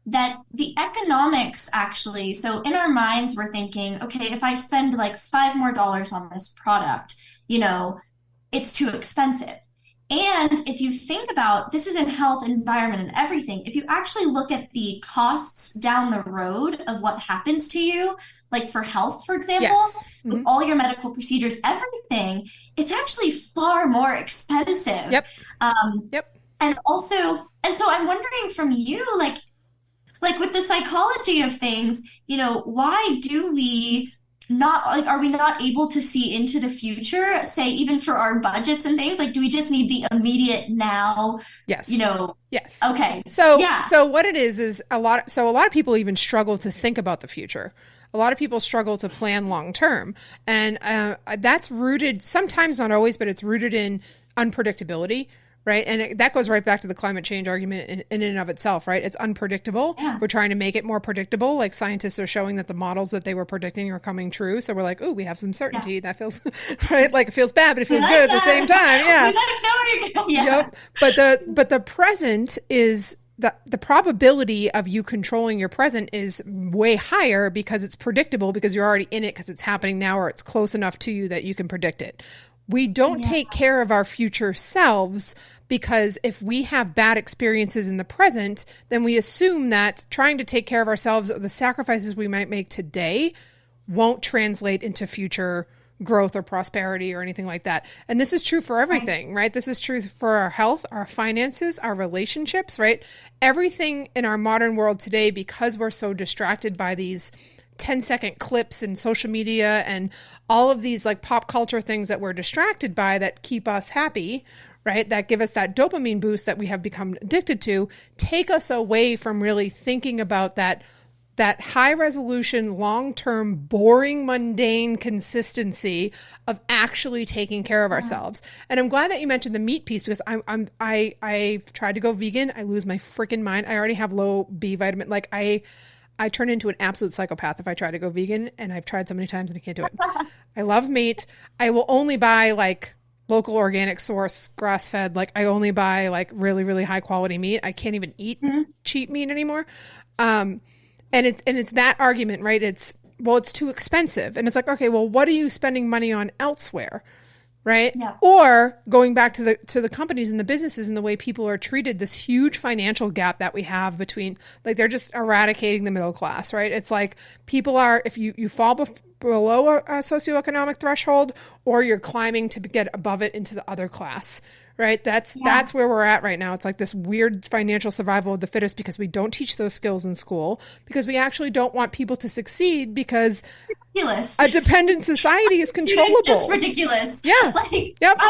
S3: that the economics actually, so in our minds, we're thinking, okay, if I spend like $5 more on this product, it's too expensive. And if you think about this is in health, environment, and everything, if you actually look at the costs down the road of what happens to you, like for health, for example,
S2: Yes.
S3: with all your medical procedures, everything, it's actually far more expensive.
S2: Yep. Yep.
S3: And also, and so I'm wondering from you, like with the psychology of things, why do we not like are we not able to see into the future, say even for our budgets and things? Like, do we just need the immediate now?
S2: Yes. Yes.
S3: Okay.
S2: So
S3: Yeah.
S2: so what it is a lot of people even struggle to think about the future. A lot of people struggle to plan long term, and that's rooted, sometimes, not always, but it's rooted in unpredictability. Right. And that goes right back to the climate change argument in and of itself, right? It's unpredictable.
S3: Yeah.
S2: We're trying to make it more predictable. Like, scientists are showing that the models that they were predicting are coming true. So we're like, oh, we have some certainty.
S3: Yeah.
S2: That feels right. Like, it feels bad, but it feels
S3: We
S2: good
S3: like
S2: at the same time. Yeah.
S3: We like knowing. Yeah.
S2: Yep. But the present is the probability of you controlling your present is way higher because it's predictable, because you're already in it, because it's happening now, or it's close enough to you that you can predict it. We don't take care of our future selves, because if we have bad experiences in the present, then we assume that trying to take care of ourselves, or the sacrifices we might make today, won't translate into future growth or prosperity or anything like that. And this is true for everything, right? This is true for our health, our finances, our relationships, right? Everything in our modern world today, because we're so distracted by these 10-second clips in social media and all of these like pop culture things that we're distracted by that keep us happy, right? That give us that dopamine boost that we have become addicted to, take us away from really thinking about that high resolution, long-term, boring, mundane consistency of actually taking care of ourselves. And I'm glad that you mentioned the meat piece, because I tried to go vegan. I lose my freaking mind. I already have low B vitamin. Like, I turn into an absolute psychopath if I try to go vegan, and I've tried so many times and I can't do it. I love meat. I will only buy like local organic source, grass-fed. Like, I only buy like really, really high quality meat. I can't even eat cheap meat anymore. And it's that argument, right? It's too expensive. And it's like, okay, well, what are you spending money on elsewhere? Right.
S3: Yeah.
S2: Or going back to the companies and the businesses and the way people are treated, this huge financial gap that we have between, like, they're just eradicating the middle class, right? It's like people are, if you fall below a socioeconomic threshold, or you're climbing to get above it into the other class, right? That's where we're at right now. It's like this weird financial survival of the fittest, because we don't teach those skills in school, because we actually don't want people to succeed, because
S3: Ridiculous.
S2: a dependent society is controllable.
S3: Just ridiculous.
S2: Yeah.
S3: Like,
S2: Yep.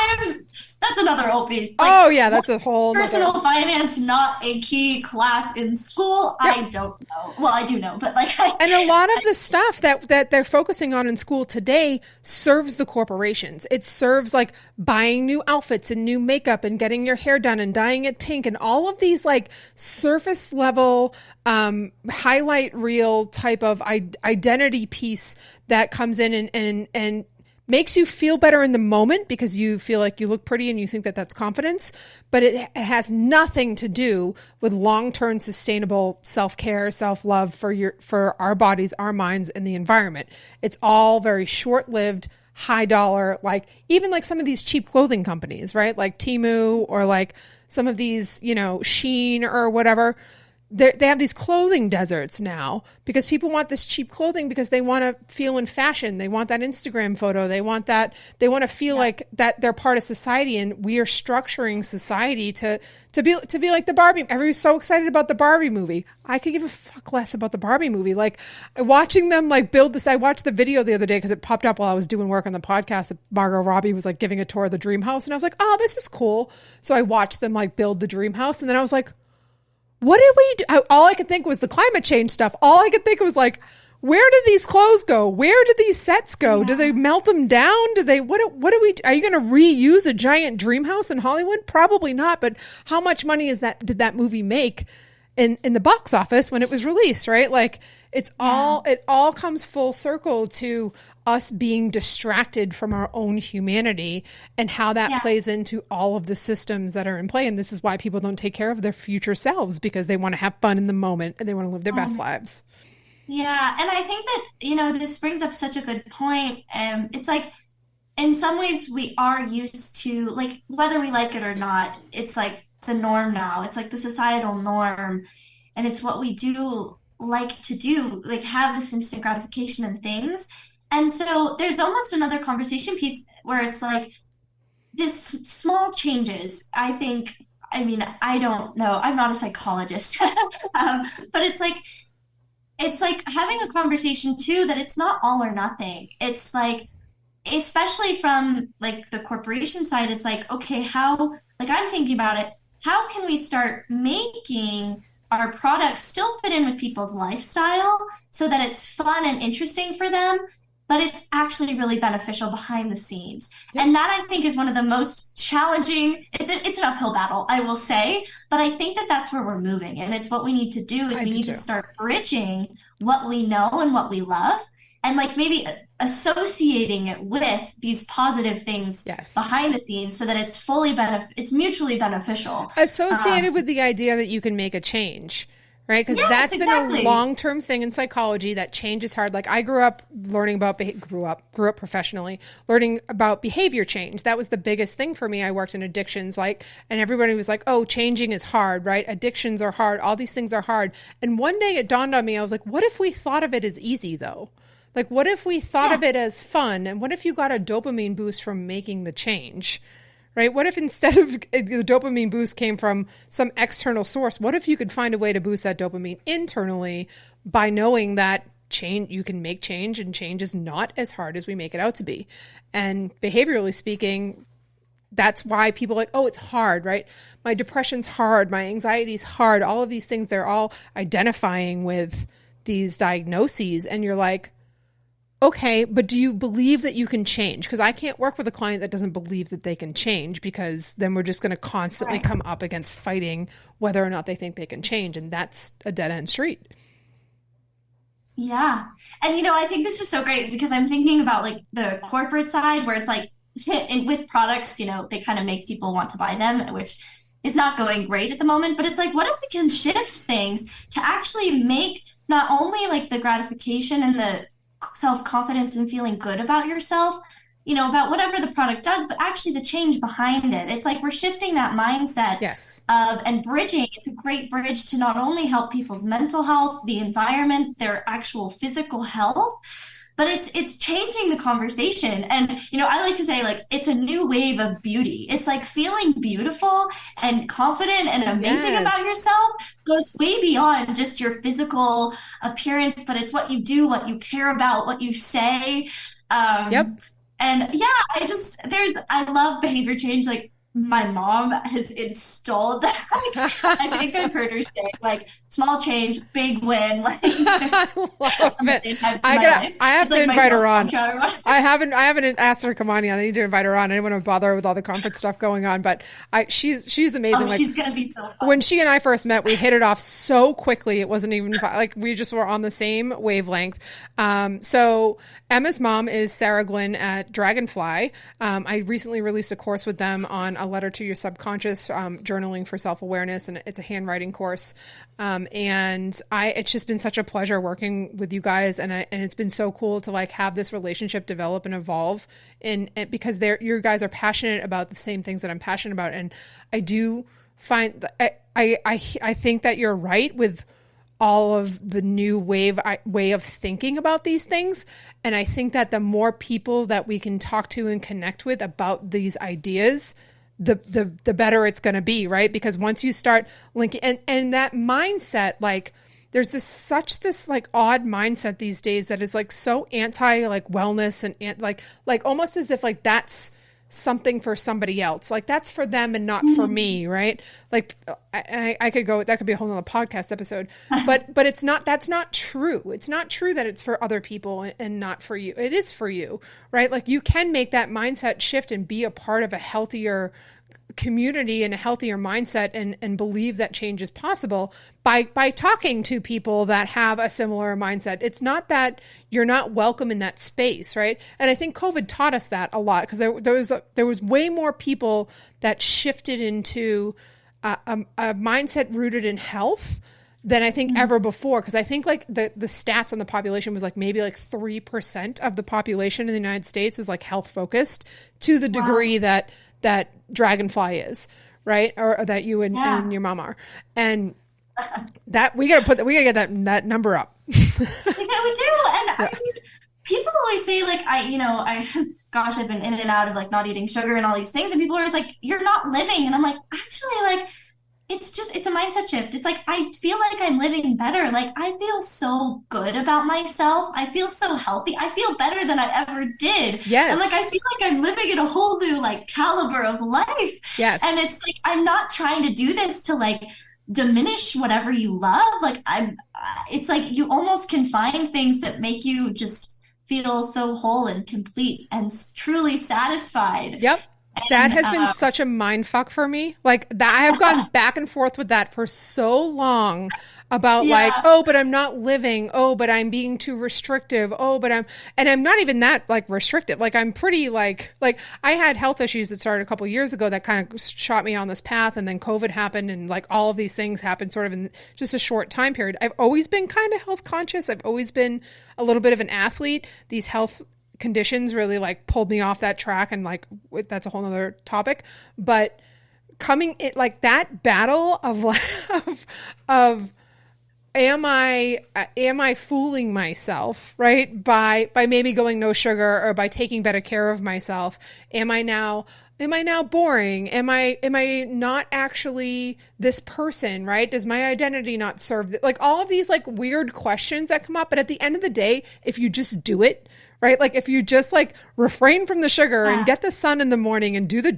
S3: that's another whole piece. Like,
S2: oh yeah, that's a whole
S3: personal finance, not a key class in school.
S2: Yep.
S3: I don't know. Well, I do know, but like,
S2: and a lot of the stuff that they're focusing on in school today serves the corporations. It serves like buying new outfits and new makeup and getting your hair done and dyeing it pink and all of these like surface level highlight reel type of identity piece that comes in and makes you feel better in the moment because you feel like you look pretty and you think that that's confidence, but it has nothing to do with long-term sustainable self-care, self-love for our bodies, our minds, and the environment. It's all very short-lived, high dollar, like even like some of these cheap clothing companies, right? Like Temu or like some of these, Shein or whatever. they have these clothing deserts now because people want this cheap clothing because they want to feel in fashion. They want that Instagram photo. They want to feel like that they're part of society. And we are structuring society to be like the Barbie. Everybody's so excited about the Barbie movie. I could give a fuck less about the Barbie movie. Like watching them like build this. I watched the video the other day because it popped up while I was doing work on the podcast. Margot Robbie was like giving a tour of the dream house. And I was like, oh, this is cool. So I watched them like build the dream house. And then I was like, what did we do? All I could think was the climate change stuff. All I could think was like, where did these clothes go? Where did these sets go? Yeah. Do they melt them down? Do they, what do we, are you going to reuse a giant dream house in Hollywood? Probably not. But how much money did that movie make in the box office when it was released, right? Like it all comes full circle to us being distracted from our own humanity and how that plays into all of the systems that are in play. And this is why people don't take care of their future selves, because they want to have fun in the moment and they want to live their best lives.
S3: Yeah. And I think that, this brings up such a good point. It's like, in some ways we are used to, like, whether we like it or not, it's like the norm now. It's like the societal norm. And it's what we do like to do, like have this instant gratification and things. And so there's almost another conversation piece where it's like this small changes. I don't know. I'm not a psychologist, but it's like having a conversation too, that it's not all or nothing. It's like, especially from like the corporation side, it's like, okay, I'm thinking about it. How can we start making our products still fit in with people's lifestyle so that it's fun and interesting for them, but it's actually really beneficial behind the scenes? Yep. And that, I think, is one of the most challenging. It's an uphill battle, I will say, but I think that that's where we're moving. And it's what we need to do is we need to start bridging what we know and what we love, and like maybe associating it with these positive things behind the scenes so that it's it's mutually beneficial.
S2: Associated with the idea that you can make a change. Right? Because that's been a long-term thing in psychology, that change is hard. Like I grew up professionally, learning about behavior change. That was the biggest thing for me. I worked in addictions, and everybody was like, oh, changing is hard, right? Addictions are hard. All these things are hard. And one day it dawned on me, I was like, what if we thought of it as easy though? Like, what if we thought of it as fun? And what if you got a dopamine boost from making the change? Right? What if instead of the dopamine boost came from some external source? What if you could find a way to boost that dopamine internally by knowing that you can make change, and change is not as hard as we make it out to be? And behaviorally speaking, that's why people are like, oh, it's hard, right? My depression's hard. My anxiety's hard. All of these things, they're all identifying with these diagnoses. And you're like, okay, but do you believe that you can change? Because I can't work with a client that doesn't believe that they can change, because then we're just going to constantly come up against fighting whether or not they think they can change. And that's a dead end street.
S3: Yeah. And, I think this is so great because I'm thinking about like the corporate side where it's like with products, they kind of make people want to buy them, which is not going great at the moment. But it's like, what if we can shift things to actually make not only like the gratification and the self-confidence and feeling good about yourself, about whatever the product does, but actually the change behind it. It's like we're shifting that mindset and bridging. It's a great bridge to not only help people's mental health, the environment, their actual physical health, but it's changing the conversation. And, I like to say, like, it's a new wave of beauty. It's like feeling beautiful and confident and amazing about yourself goes way beyond just your physical appearance, but it's what you do, what you care about, what you say. And I love behavior change. Like, my mom has installed that. I think I've heard her say, like, small change, big win. Like,
S2: I love it. I have to invite her on. I haven't asked her to come on yet. I need to invite her on. I didn't want to bother her with all the conference stuff going on, but she's amazing.
S3: Oh, she's gonna be so fun.
S2: When she and I first met, we hit it off so quickly. It wasn't even like we just were on the same wavelength. So Emma's mom is Sarah Glynn at Dragonfly. I recently released a course with them on a letter to your subconscious, journaling for self-awareness, and it's a handwriting course. And it's just been such a pleasure working with you guys, and it's been so cool to like have this relationship develop and evolve, and because you guys are passionate about the same things that I'm passionate about, and I do I think that you're right with all of the new way of thinking about these things. And I think that the more people that we can talk to and connect with about these ideas, the better it's going to be, right? Because once you start linking and that mindset, like there's this like odd mindset these days that is like so anti like wellness and like almost as if like that's something for somebody else, like that's for them and not for me, right? Like I could go, that could be a whole nother podcast episode, but it's not, that's not true. It's not true that it's for other people and not for you. It is for you, right? Like you can make that mindset shift and be a part of a healthier community and a healthier mindset and believe that change is possible by talking to people that have a similar mindset. It's not that you're not welcome in that space, right? And I think COVID taught us that a lot because there was way more people that shifted into a mindset rooted in health than I think ever before. Because I think like the stats on the population was like maybe like 3% of the population in the United States is like health focused to the degree that Dragonfly is, right? Or that you and your mom are. And that we got to get that number up.
S3: Yeah, we do. And I mean, people always say like, I've been in and out of like not eating sugar and all these things. And people are always like, you're not living. And I'm like, actually, like, it's a mindset shift. It's like, I feel like I'm living better. Like, I feel so good about myself. I feel so healthy. I feel better than I ever did.
S2: Yes.
S3: And like, I feel like I'm living in a whole new like caliber of life.
S2: Yes.
S3: And it's like, I'm not trying to do this to like diminish whatever you love. Like it's like you almost can find things that make you just feel so whole and complete and truly satisfied.
S2: Yep. That has been such a mind fuck for me. Like that, I have gone back and forth with that for so long about like, oh, but I'm not living. Oh, but I'm being too restrictive. Oh, but I'm not even that like restrictive. Like I'm pretty like I had health issues that started a couple of years ago that kind of shot me on this path. And then COVID happened and like all of these things happened sort of in just a short time period. I've always been kind of health conscious. I've always been a little bit of an athlete. These health conditions really like pulled me off that track, and like that's a whole nother topic. But coming it like that battle of am I fooling myself, right, by maybe going no sugar or by taking better care of myself? Am I now boring? Am I not actually this person, right? Does my identity not serve like all of these like weird questions that come up? But at the end of the day, if you just do it, right? Like if you just like refrain from the sugar and get the sun in the morning and do the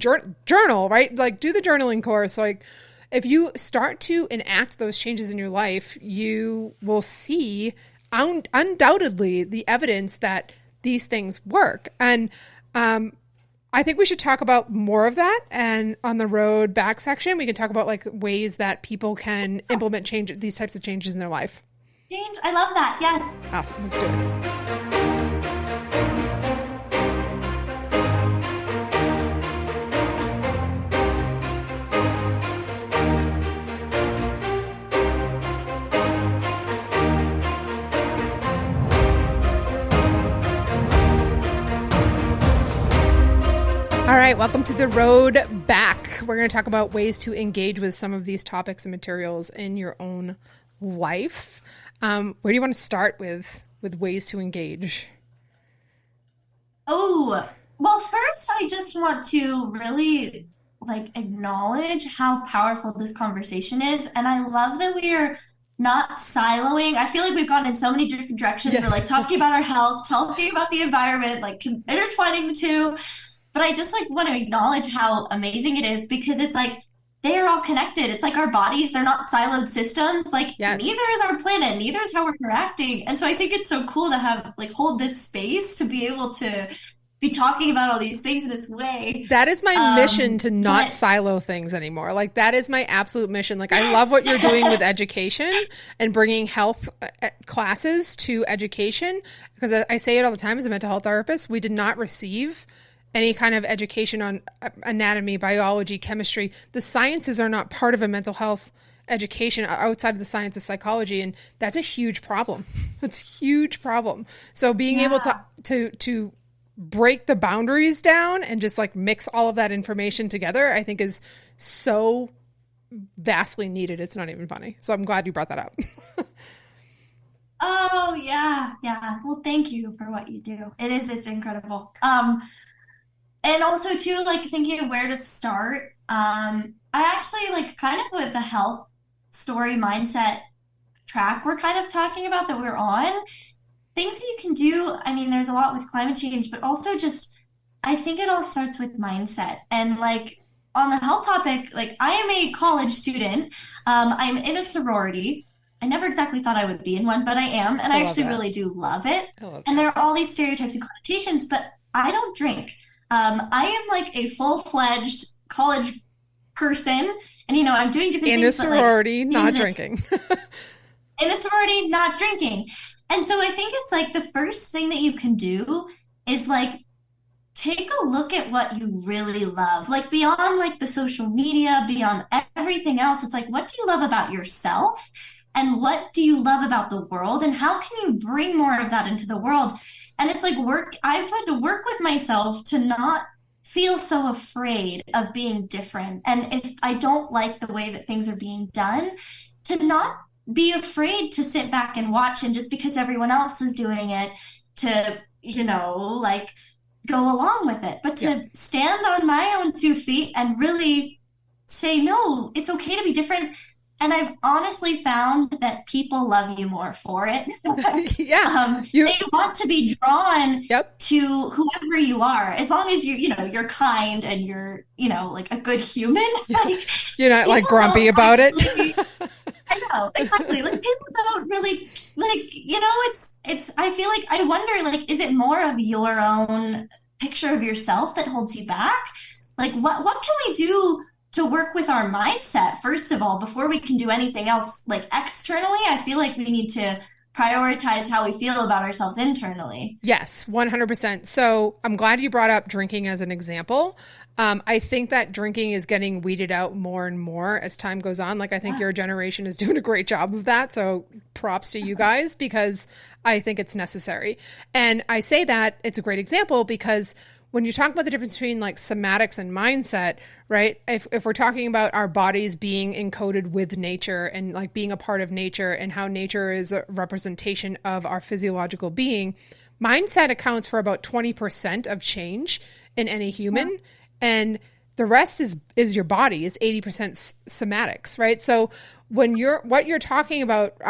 S2: journal, right? Like do the journaling course. Like if you start to enact those changes in your life, you will see undoubtedly the evidence that these things work. And I think we should talk about more of that. And on the road back section, we can talk about like ways that people can implement these types of changes in their life.
S3: Change. I love that. Yes.
S2: Awesome. Let's do it. All right, welcome to the road back. We're going to talk about ways to engage with some of these topics and materials in your own life. Where do you want to start with ways to engage?
S3: Oh, well, first I just want to really like acknowledge how powerful this conversation is. And I love that we are not siloing. I feel like we've gone in so many different directions.
S2: Yes.
S3: We're like talking about our health, talking about the environment, like intertwining the two. But I just like want to acknowledge how amazing it is because it's like they are all connected. It's like our bodies, they're not siloed systems. Like neither is our planet, neither is how we're interacting. And so I think it's so cool to have like hold this space to be able to be talking about all these things in this way.
S2: That is my mission, to not silo things anymore. Like that is my absolute mission. Like I love what you're doing with education and bringing health classes to education, because I say it all the time as a mental health therapist, we did not receive any kind of education on anatomy, biology, chemistry. The sciences are not part of a mental health education outside of the science of psychology. And that's a huge problem. It's a huge problem. So being able to break the boundaries down and just like mix all of that information together, I think is so vastly needed. It's not even funny. So I'm glad you brought that up.
S3: Oh yeah, yeah. Well, thank you for what you do. It's incredible. And also too, like thinking of where to start. I actually like kind of with the health story mindset track we're kind of talking about that we're on, things that you can do. I mean, there's a lot with climate change, but also just, I think it all starts with mindset. And like on the health topic, like I am a college student. I'm in a sorority. I never exactly thought I would be in one, but I am. And I actually really do love it. And there are all these stereotypes and connotations, but I don't drink. I am like a full-fledged college person. And, you know, I'm doing different things.
S2: In a sorority, not drinking.
S3: In a sorority, not drinking. And so I think it's like the first thing that you can do is like take a look at what you really love, like beyond like the social media, beyond everything else. It's like, what do you love about yourself? And what do you love about the world? And how can you bring more of that into the world? And it's like I've had to work with myself to not feel so afraid of being different. And if I don't like the way that things are being done, to not be afraid to sit back and watch, and just because everyone else is doing it, to, you know, like go along with it, but to stand on my own 2 feet and really say, no, it's okay to be different. And I've honestly found that people love you more for it. They want to be drawn to whoever you are, as long as you're kind and you're, like a good human. Like,
S2: you're not like grumpy about it.
S3: I know, exactly. Like people don't really like, it's, I feel like, I wonder, like, is it more of your own picture of yourself that holds you back? Like what can we do to work with our mindset, first of all, before we can do anything else, like externally? I feel like we need to prioritize how we feel about ourselves internally.
S2: Yes, 100%. So I'm glad you brought up drinking as an example. I think that drinking is getting weeded out more and more as time goes on. Like, I think your generation is doing a great job of that. So props to you guys, because I think it's necessary. And I say that it's a great example because when you talk about the difference between like somatics and mindset, right? If we're talking about our bodies being encoded with nature and like being a part of nature and how nature is a representation of our physiological being, mindset accounts for about 20% of change in any human. Yeah. And the rest is your body, is 80% somatics, right? So when what you're talking about,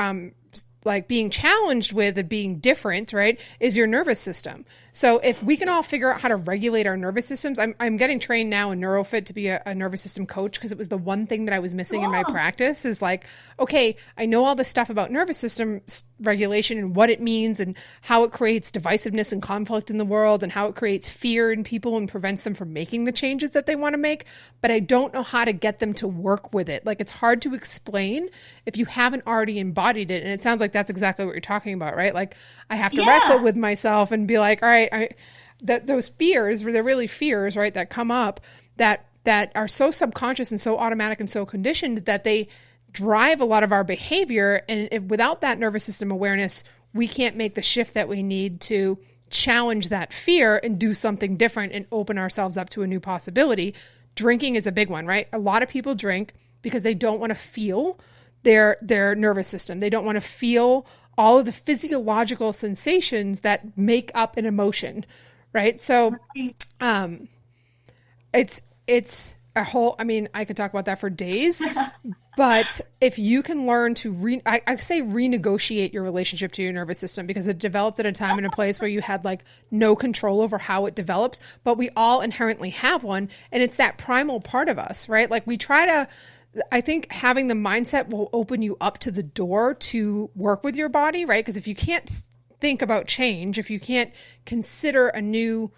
S2: like being challenged with and being different, right, is your nervous system. So if we can all figure out how to regulate our nervous systems, I'm getting trained now in NeuroFit to be a nervous system coach, because it was the one thing that I was missing in my practice, is like, okay, I know all this stuff about nervous system regulation and what it means and how it creates divisiveness and conflict in the world and how it creates fear in people and prevents them from making the changes that they want to make. But I don't know how to get them to work with it. Like, it's hard to explain if you haven't already embodied it. And it sounds like that's exactly what you're talking about, right? Like, I have to wrestle with myself and be like, all right, those fears, they're really fears, right, that come up that are so subconscious and so automatic and so conditioned that they drive a lot of our behavior. And without that nervous system awareness, we can't make the shift that we need to challenge that fear and do something different and open ourselves up to a new possibility. Drinking is a big one, right? A lot of people drink because they don't want to feel their nervous system. They don't want to feel all of the physiological sensations that make up an emotion, right? So it's a whole, I mean, I could talk about that for days, but if you can learn to I say renegotiate your relationship to your nervous system, because it developed at a time and a place where you had like no control over how it developed, but we all inherently have one. And it's that primal part of us, right? Like I think having the mindset will open you up to the door to work with your body, right? Because if you can't think about change, if you can't consider a new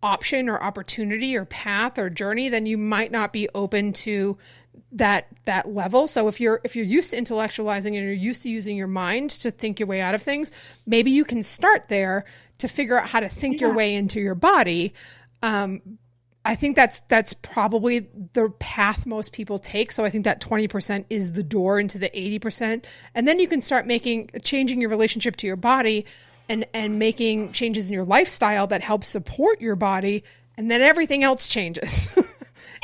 S2: option or opportunity or path or journey, then you might not be open to that level. So if you're used to intellectualizing and you're used to using your mind to think your way out of things, maybe you can start there to figure out how to think your way into your body. I think that's probably the path most people take. So I think that 20% is the door into the 80%. And then you can start changing your relationship to your body and making changes in your lifestyle that help support your body. And then everything else changes.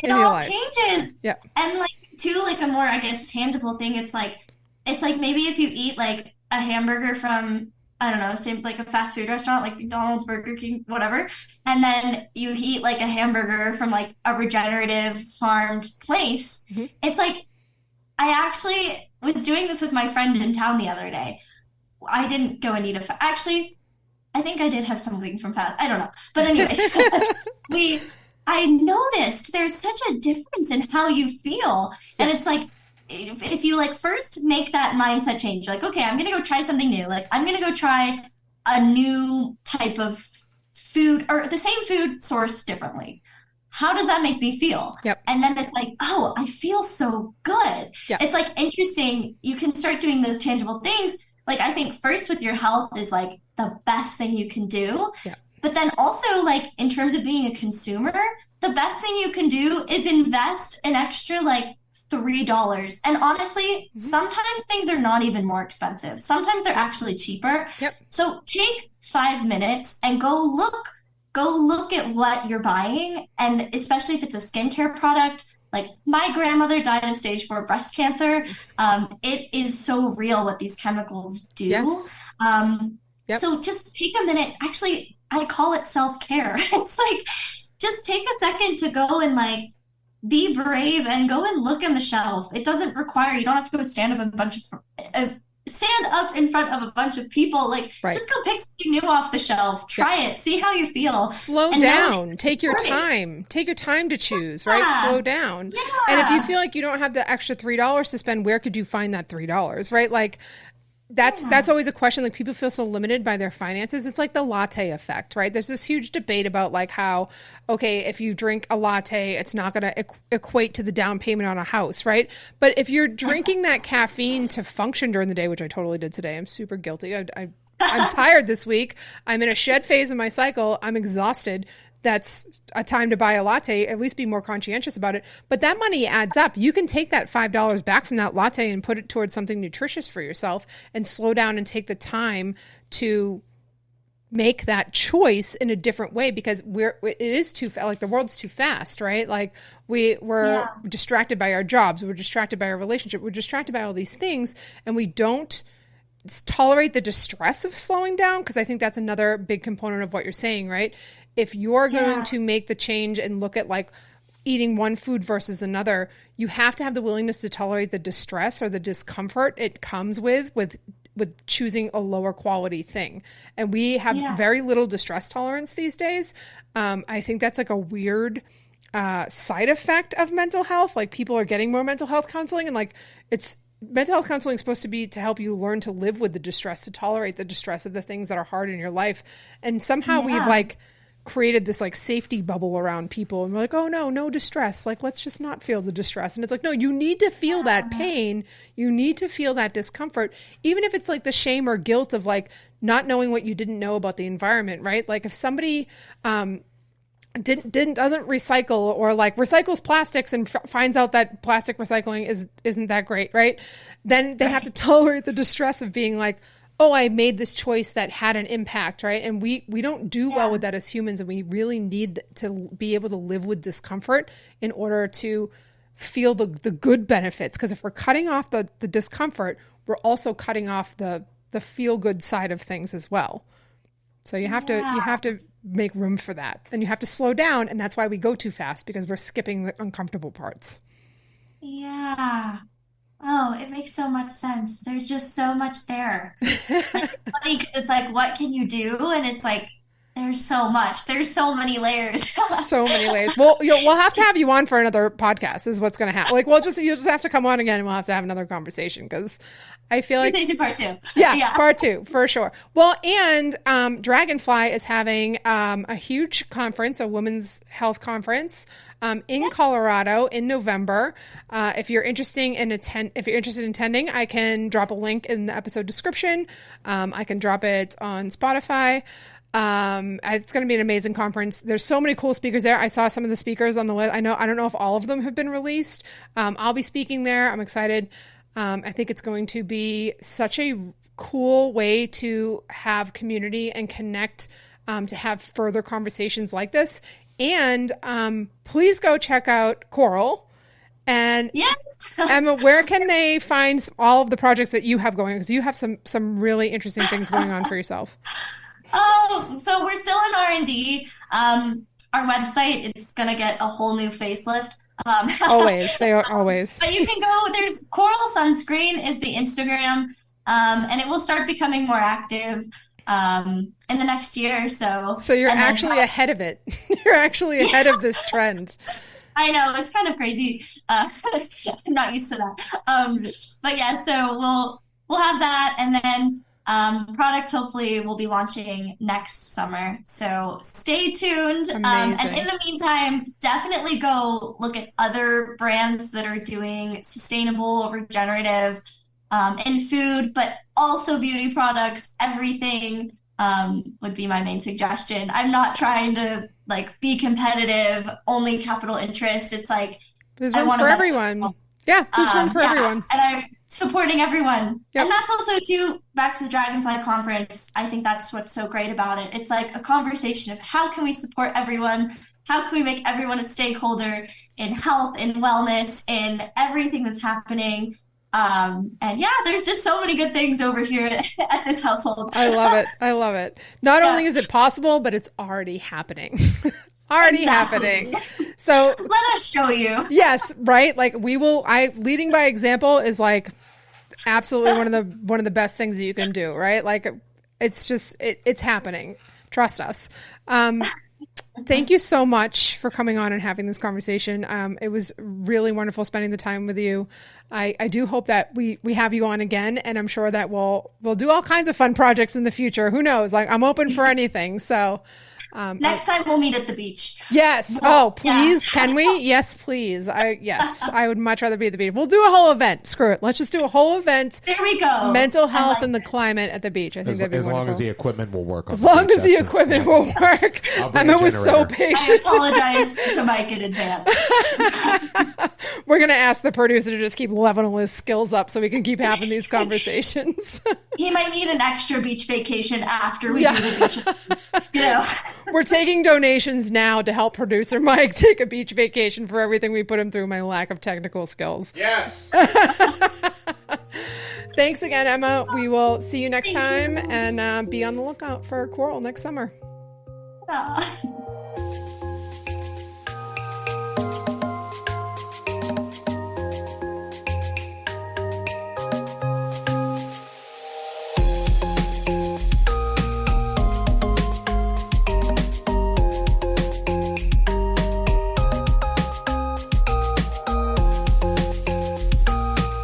S3: It all changes.
S2: Yeah.
S3: And like to like a more, I guess, tangible thing, it's like maybe if you eat like a hamburger from, I don't know, say like a fast food restaurant like McDonald's, Burger King, whatever, and then you eat like a hamburger from like a regenerative farmed place. It's like I actually was doing this with my friend in town the other day. I didn't go and eat actually, I think I did have something from fast. I don't know. But anyways, I noticed there's such a difference in how you feel. And it's like, if you like first make that mindset change, like, okay, I'm going to go try something new. Like, I'm going to go try a new type of food or the same food sourced differently. How does that make me feel?
S2: Yep.
S3: And then it's like, oh, I feel so good.
S2: Yep.
S3: It's like interesting. You can start doing those tangible things. Like, I think first with your health is like the best thing you can do.
S2: Yep.
S3: But then also like in terms of being a consumer, the best thing you can do is invest an extra like $3. And honestly, sometimes things are not even more expensive. Sometimes they're actually cheaper.
S2: Yep.
S3: So take 5 minutes and go look at what you're buying. And especially if it's a skincare product, like my grandmother died of stage 4 breast cancer. It is so real what these chemicals do.
S2: Yes. Yep.
S3: So just take a minute. Actually, I call it self-care. It's like, just take a second to go and like, be brave and go and look on the shelf. It doesn't require, you don't have to go stand up in front of a bunch of people. Like, just go pick something new off the shelf. Try it. See how you feel.
S2: Slow down. Take your time. Take your time to choose, right? Slow down.
S3: Yeah.
S2: And if you feel like you don't have the extra $3 to spend, where could you find that $3, right? Like, that's always a question. Like, people feel so limited by their finances. It's like the latte effect, right? There's this huge debate about like how, okay, if you drink a latte, it's not going to equate to the down payment on a house, right? But if you're drinking that caffeine to function during the day, which I totally did today, I'm super guilty. I'm tired this week. I'm in a shed phase of my cycle. I'm exhausted. That's a time to buy a latte, at least be more conscientious about it. But that money adds up. You can take that $5 back from that latte and put it towards something nutritious for yourself and slow down and take the time to make that choice in a different way, because it is too like the world's too fast, right? Like we're distracted by our jobs. We're distracted by our relationship. We're distracted by all these things, and we don't tolerate the distress of slowing down. Because I think that's another big component of what you're saying, right? If you're going to make the change and look at like eating one food versus another, you have to have the willingness to tolerate the distress or the discomfort it comes with choosing a lower quality thing. And we have very little distress tolerance these days. I think that's like a weird side effect of mental health. Like, people are getting more mental health counseling, and like mental health counseling is supposed to be to help you learn to live with the distress, to tolerate the distress of the things that are hard in your life. And somehow we've like created this like safety bubble around people, and we're like, oh no distress, like let's just not feel the distress. And it's like, no, you need to feel that pain, you need to feel that discomfort, even if it's like the shame or guilt of like not knowing what you didn't know about the environment, right? Like, if somebody doesn't recycle, or like recycles plastics and finds out that plastic recycling isn't that great, right? Then they have to tolerate the distress of being like, oh, I made this choice that had an impact, right? And we don't do well with that as humans, and we really need to be able to live with discomfort in order to feel the good benefits. Because if we're cutting off the discomfort, we're also cutting off the feel good side of things as well. So you have to make room for that, and you have to slow down, and that's why we go too fast, because we're skipping the uncomfortable parts.
S3: Yeah. Oh, it makes so much sense. There's just so much there. Like, it's funny 'cause it's like, what can you do? And it's like, there's so much. There's so many layers.
S2: So many layers. Well, we'll have to have you on for another podcast is what's going to happen. Like, you'll just have to come on again, and we'll have to have another conversation, because I feel like
S3: part 2.
S2: Yeah, part 2 for sure. Well, and Dragonfly is having a huge conference, a women's health conference in Colorado in November. If you're interested in attending, I can drop a link in the episode description. I can drop it on Spotify. It's going to be an amazing conference. There's so many cool speakers there. I saw some of the speakers on the list. I don't know if all of them have been released. I'll be speaking there. I'm excited. I think it's going to be such a cool way to have community and connect, to have further conversations like this. And please go check out Coral And
S3: yes.
S2: Emma, where can they find all of the projects that you have going? Because you have some really interesting things going on for yourself.
S3: So we're still in R&D. Our website is going to get a whole new facelift.
S2: Always. They are always.
S3: But you can go, there's Coral Sunscreen is the Instagram, and it will start becoming more active in the next year or so.
S2: So you're actually ahead of it. You're actually ahead of this trend.
S3: I know, it's kind of crazy. I'm not used to that. But yeah, so we'll have that, and then products hopefully will be launching next summer. So stay tuned. And in the meantime, definitely go look at other brands that are doing sustainable, regenerative in food, but also beauty products, everything would be my main suggestion. I'm not trying to be competitive, only capital interest. It's like
S2: there's room for everyone. Yeah, there's room for everyone.
S3: And I'm supporting everyone.
S2: Yep.
S3: And that's also too, back to the Dragonfly conference, I think that's what's so great about it. It's like a conversation of how can we support everyone? How can we make everyone a stakeholder in health, in wellness, in everything that's happening? And yeah, there's just so many good things over here at this household.
S2: I love it. I love it. Not only is it possible, but it's already happening. Happening. So
S3: let us show you.
S2: Yes, right. Leading by example is absolutely one of the best things that you can do, right? It's just it's happening. Trust us. Thank you so much for coming on and having this conversation. It was really wonderful spending the time with you. I do hope that we have you on again, and I'm sure that we'll do all kinds of fun projects in the future. Who knows? I'm open for anything. So
S3: next time we'll meet at the beach.
S2: Yes. Oh, please. Yeah. Can we? Yes, please. I would much rather be at the beach. We'll do a whole event. Screw it. Let's just do a whole event.
S3: There we go.
S2: Mental health and the climate at the beach. I think that'd be wonderful.
S4: As long as the equipment will work.
S2: As long as the equipment will work. Emma was so patient.
S3: I apologize to Mike in advance.
S2: We're going to ask the producer to just keep leveling his skills up so we can keep having these conversations.
S3: He might need an extra beach vacation after we do the beach.
S2: We're taking donations now to help producer Mike take a beach vacation for everything we put him through, my lack of technical skills.
S4: Yes.
S2: Thanks again, Emma. We will see you next time, and be on the lookout for Coral next summer.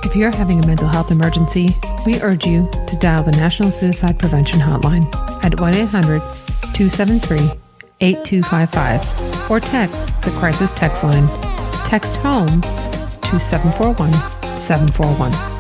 S2: If you're having a mental health emergency, we urge you to dial the National Suicide Prevention Hotline at 1-800-273-8255 or text the crisis text line. Text HOME to 741-741.